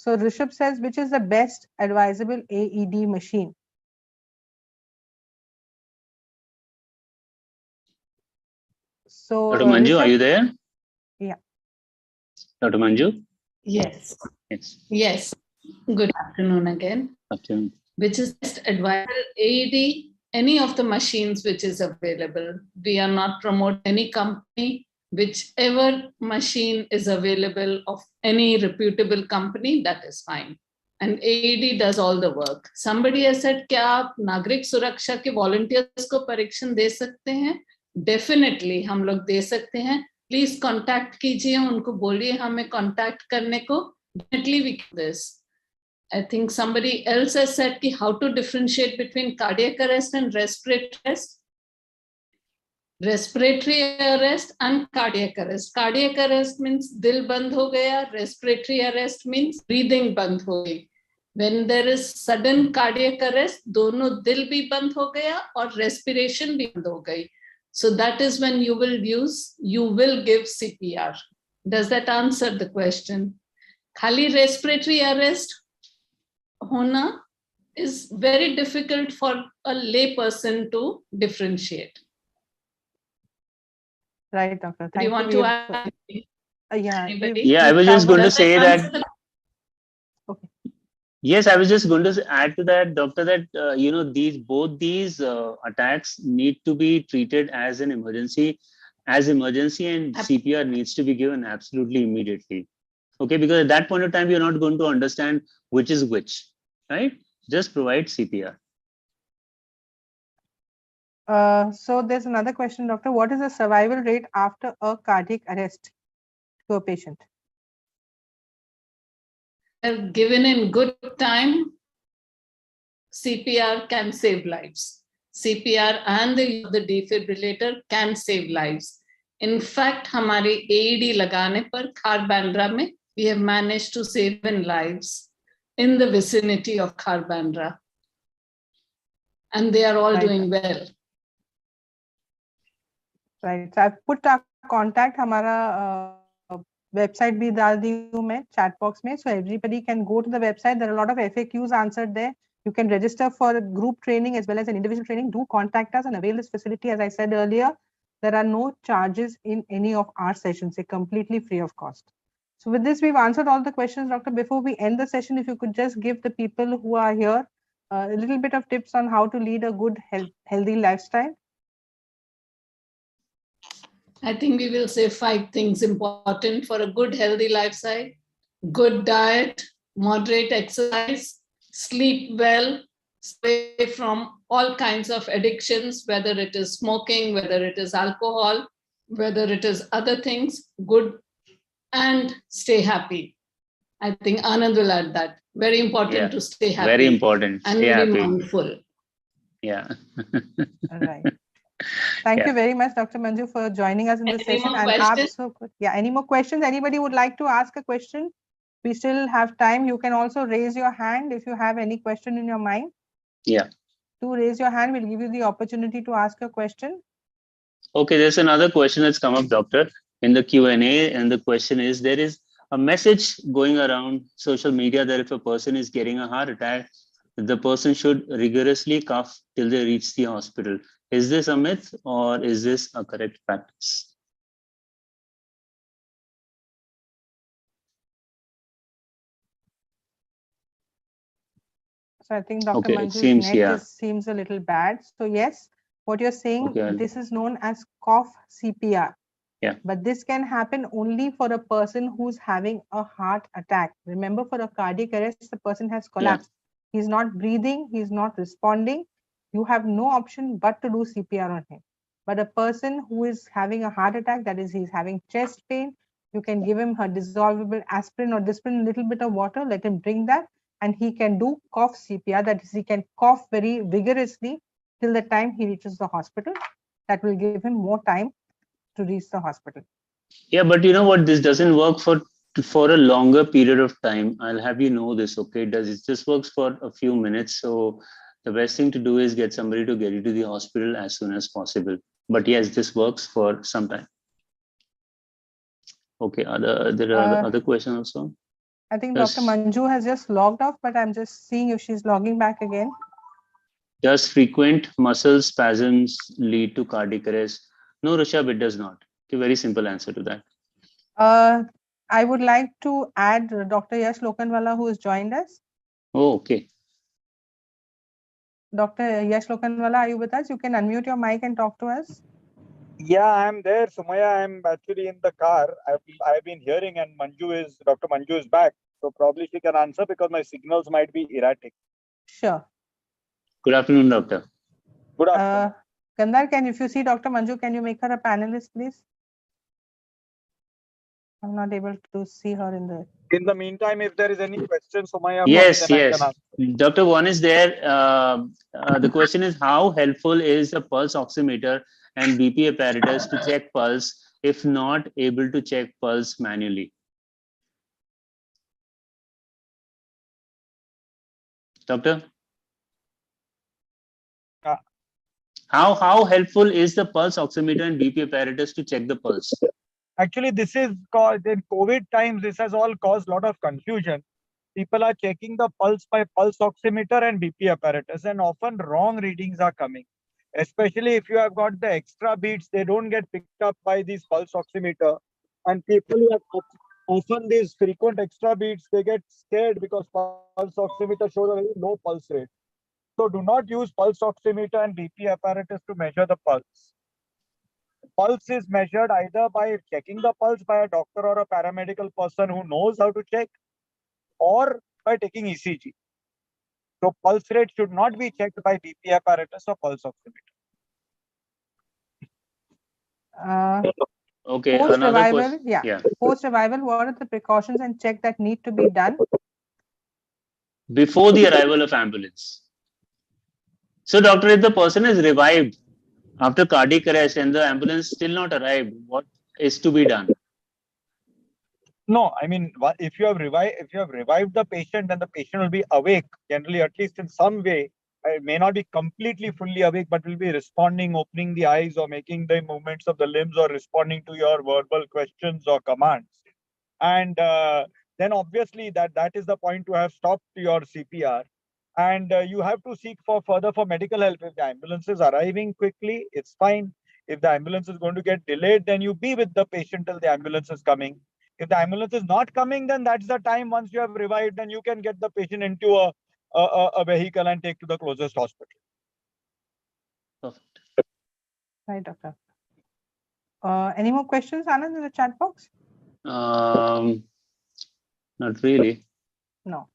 So Rishabh says, which is the best advisable AED machine? So Dr. Manju, Rishabh, are you there? Yeah. Dr. Manju? Yes. Yes. Yes. Good afternoon again. Afternoon. Which is best advisable AED, any of the machines which is available. We are not promoting any company. Whichever machine is available of any reputable company, that is fine. And AED does all the work. Somebody has said, क्या आप नागरिक सुरक्षा के volunteers को परीक्षण दे सकते हैं? Definitely, हम लोग दे सकते हैं. Please contact कीजिए, उनको बोलिए हमें contact करने को. Definitely we do this. I think somebody else has said कि how to differentiate between cardiac arrest and respiratory arrest. Respiratory arrest and cardiac arrest. Cardiac arrest means dil band ho gaya. Respiratory arrest means breathing band ho gayi. When there is sudden cardiac arrest, dono dil bhi band ho gaya aur respiration bhi band ho gayi. So that is when you will give CPR. Does that answer the question? Khali respiratory arrest hona is very difficult for a lay person to differentiate. Right, doctor. Do you want to add? Yeah. Yeah, I was just going to say that. Okay. Yes, I was just going to add to that, doctor, that both these attacks need to be treated as an emergency, and CPR needs to be given absolutely immediately. Okay, because at that point of time, you're not going to understand which is which, right? Just provide CPR. So there's another question, doctor. What is the survival rate after a cardiac arrest to a patient? Given in good time, CPR can save lives. CPR and the defibrillator can save lives. In fact, हमारे AED लगाने पर Kharbandra में we have managed to save 7 lives in the vicinity of Kharbandra, and they are all doing well. Right. So I've put our contact, हमारा website भी डाल दी हूँ मैं chat box में, so everybody can go to the website. There are a lot of FAQs answered there. You can register for a group training as well as an individual training. Do contact us and avail this facility. As I said earlier, there are no charges in any of our sessions. They're completely free of cost. So with this, we've answered all the questions, doctor. Before we end the session, if you could just give the people who are here a little bit of tips on how to lead a good, healthy lifestyle. I think we will say 5 things important for a good, healthy lifestyle: good diet, moderate exercise, sleep well, stay from all kinds of addictions, whether it is smoking, whether it is alcohol, whether it is other things, good, and stay happy. I think Anand will add that. Very important to stay happy. Very important. And stay be happy. mindful. Yeah. All right. Thank you very much, Dr. Manju, for joining us in this session. Any more questions? Anybody would like to ask a question? We still have time. You can also raise your hand if you have any question in your mind. Yeah. To raise your hand, we'll give you the opportunity to ask a question. Okay, there's another question that's come up, doctor, in the Q&A, and the question is, there is a message going around social media that if a person is getting a heart attack, the person should rigorously cough till they reach the hospital. Is this a myth or is this a correct practice? So I think Dr. Okay, it Manju's seems, net yeah. seems a little bad. So yes, what you're saying, Okay, this is known as cough CPR. Yeah. But this can happen only for a person who's having a heart attack. Remember, for a cardiac arrest, the person has collapsed. He's not breathing, he's not responding. You have no option but to do CPR on him. But a person who is having a heart attack, that is, he's having chest pain, you can give him a dissolvable aspirin or Disprin, a little bit of water, let him drink that, and he can do cough CPR. That is, he can cough very vigorously till the time he reaches the hospital. That will give him more time to reach the hospital. Yeah, but you know what? This doesn't work for a longer period of time. I'll have you know this, okay? It just works for a few minutes. So the best thing to do is get somebody to get you to the hospital as soon as possible. But yes, this works for some time. Okay, there are other questions also? I think Yes. Dr. Manju has just logged off, but I'm just seeing if she's logging back again. Does frequent muscle spasms lead to cardiac arrest? No, Rishabh, it does not. A very simple answer to that. I would like to add Dr. Yash Lokanwala, who has joined us. Oh, okay. Dr. Yash Lokanwala, are you with us? You can unmute your mic and talk to us. Yeah, I'm there, Sumaya. I'm actually in the car. I've been hearing, and Dr. Manju is back. So probably she can answer because my signals might be erratic. Sure. Good afternoon, doctor. Good afternoon. Gandhar, if you see Dr. Manju, can you make her a panelist, please? I'm not able to see her in the... In the meantime, if there is any question, Sumaya, Yes, then yes. I can answer. Doctor, one is there. The question is, how helpful is the pulse oximeter and BP apparatus to check pulse if not able to check pulse manually? Doctor? How helpful is the pulse oximeter and BP apparatus to check the pulse? Actually, this is caused in COVID times. This has all caused a lot of confusion. People are checking the pulse by pulse oximeter and BP apparatus, and often wrong readings are coming. Especially if you have got the extra beats, they don't get picked up by these pulse oximeter. And people who have often these frequent extra beats, they get scared because pulse oximeter shows a very low pulse rate. So do not use pulse oximeter and BP apparatus to measure the pulse. Pulse is measured either by checking the pulse by a doctor or a paramedical person who knows how to check, or by taking ECG. So pulse rate should not be checked by BP apparatus or pulse oximeter. Okay, Post another revival, question. yeah. Post revival, what are the precautions and check that need to be done? Before the arrival of ambulance. So, doctor, if the person is revived after cardiac arrest and the ambulance still not arrived, what is to be done? No, I mean, if you have revived the patient, then the patient will be awake, generally, at least in some way. It may not be completely fully awake, but will be responding, opening the eyes or making the movements of the limbs or responding to your verbal questions or commands. And then obviously that is the point to have stopped your CPR. And you have to seek for medical help. If the ambulance is arriving quickly, it's fine. If the ambulance is going to get delayed, then you be with the patient till the ambulance is coming. If the ambulance is not coming, then that's the time once you have revived, then you can get the patient into a vehicle and take to the closest hospital. Perfect. Right, doctor. Any more questions, Anand, in the chat box? Not really. No.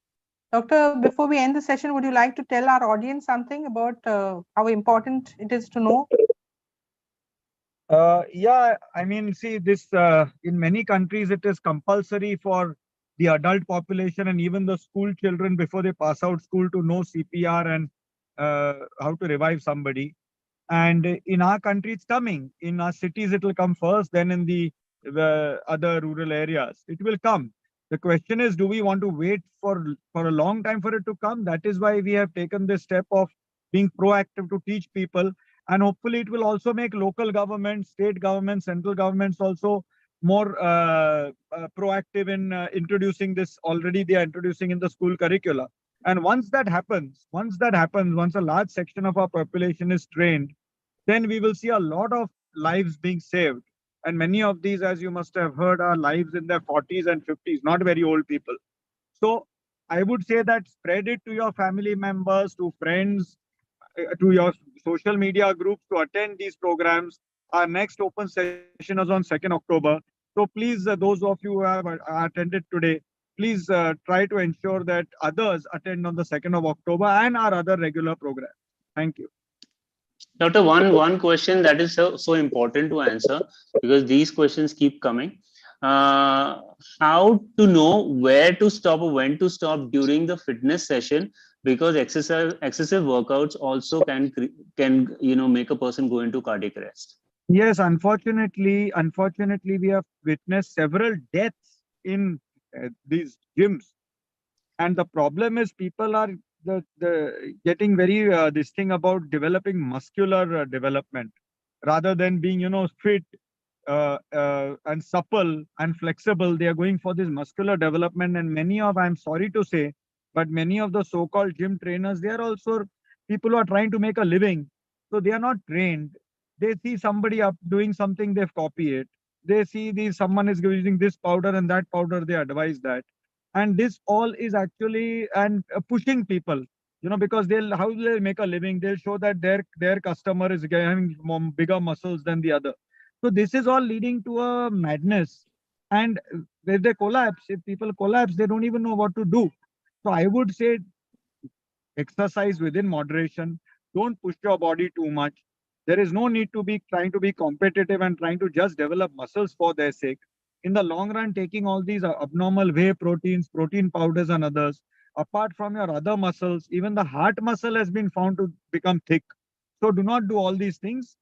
Doctor, before we end the session, would you like to tell our audience something about how important it is to know? Yeah, I mean, see, this in many countries it is compulsory for the adult population and even the school children before they pass out school to know CPR and how to revive somebody. And in our country, it's coming. In our cities, it will come first. Then in the other rural areas, it will come. The question is, do we want to wait for a long time for it to come? That is why we have taken this step of being proactive to teach people. And hopefully it will also make local governments, state governments, central governments also more proactive in introducing this. Already they are introducing in the school curricula. And once that happens, once a large section of our population is trained, then we will see a lot of lives being saved. And many of these, as you must have heard, are lives in their 40s and 50s, not very old people. So I would say that spread it to your family members, to friends, to your social media groups to attend these programs. Our next open session is on 2nd October. So please, those of you who have attended today, please try to ensure that others attend on the 2nd of October and our other regular programs. Thank you. Doctor, one question that is so important to answer, because these questions keep coming. How to know where to stop or when to stop during the fitness session, because excessive workouts also can make a person go into cardiac arrest. Yes, unfortunately, we have witnessed several deaths in these gyms, and the problem is people are getting very this thing about developing muscular development rather than being fit and supple and flexible. They are going for this muscular development, and I'm sorry to say, but many of the so-called gym trainers, they are also people who are trying to make a living, so they are not trained. They see somebody up doing something, they copy it. They see someone is using this powder and that powder, they advise that, and this all is actually pushing people, because how will they make a living? They'll show that their customer is having bigger muscles than the other. So this is all leading to a madness, and if people collapse, they don't even know what to do. So I would say exercise within moderation. Don't push your body too much. There is no need to be trying to be competitive and trying to just develop muscles for their sake. In the long run, taking all these abnormal whey proteins, protein powders and others, apart from your other muscles, even the heart muscle has been found to become thick. So do not do all these things.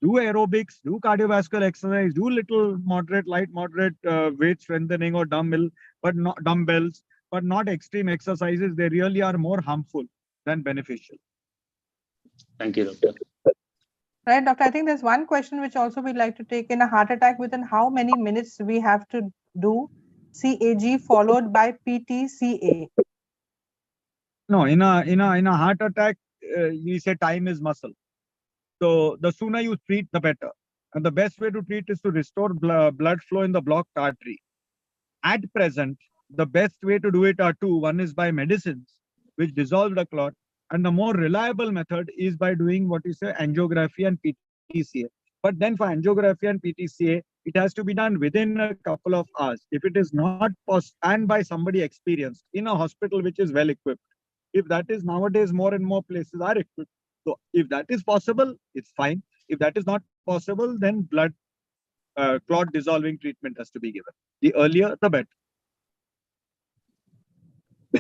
Do aerobics, do cardiovascular exercise, do little light moderate weight strengthening or dumbbells, but not extreme exercises. They really are more harmful than beneficial. Thank you, Doctor. Right, Doctor. I think there's one question which also we'd like to take. In a heart attack, within how many minutes we have to do CAG followed by PTCA? No, in a heart attack, we say time is muscle. So the sooner you treat, the better. And the best way to treat is to restore blood flow in the blocked artery. At present, the best way to do it are two. One is by medicines, which dissolve the clot. And the more reliable method is by doing what is angiography and PTCA. But then for angiography and PTCA, it has to be done within a couple of hours. If it is not possible, and by somebody experienced in a hospital which is well equipped. If that is nowadays, more and more places are equipped. So if that is possible, it's fine. If that is not possible, then blood clot dissolving treatment has to be given. The earlier, the better.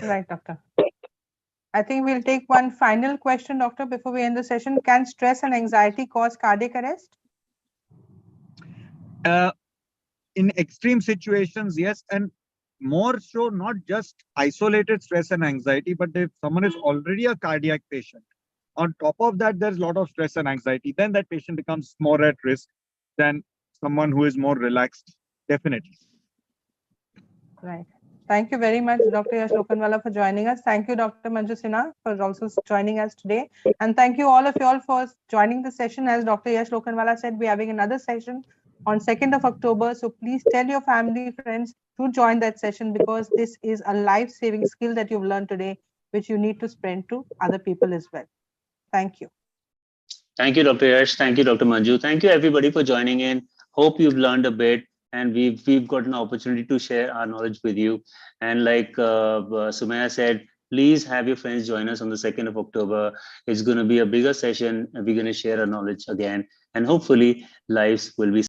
Right, Doctor. I think we'll take one final question, Doctor, before we end the session. Can stress and anxiety cause cardiac arrest? In extreme situations, yes, and more so not just isolated stress and anxiety, but if someone is already a cardiac patient, on top of that, there's a lot of stress and anxiety, then that patient becomes more at risk than someone who is more relaxed, definitely. Right. Thank you very much, Dr. Yash Lokhandwala, for joining us. Thank you, Dr. Manju Sinha, for also joining us today. And thank you all of you all for joining the session. As Dr. Yash Lokhandwala said, we're having another session on 2nd of October. So please tell your family, friends to join that session, because this is a life-saving skill that you've learned today, which you need to spread to other people as well. Thank you. Thank you, Dr. Yash. Thank you, Dr. Manju. Thank you, everybody, for joining in. Hope you've learned a bit, and we've got an opportunity to share our knowledge with you. And like Sumaya said, please have your friends join us on the 2nd of October. It's going to be a bigger session, and we're going to share our knowledge again, and hopefully lives will be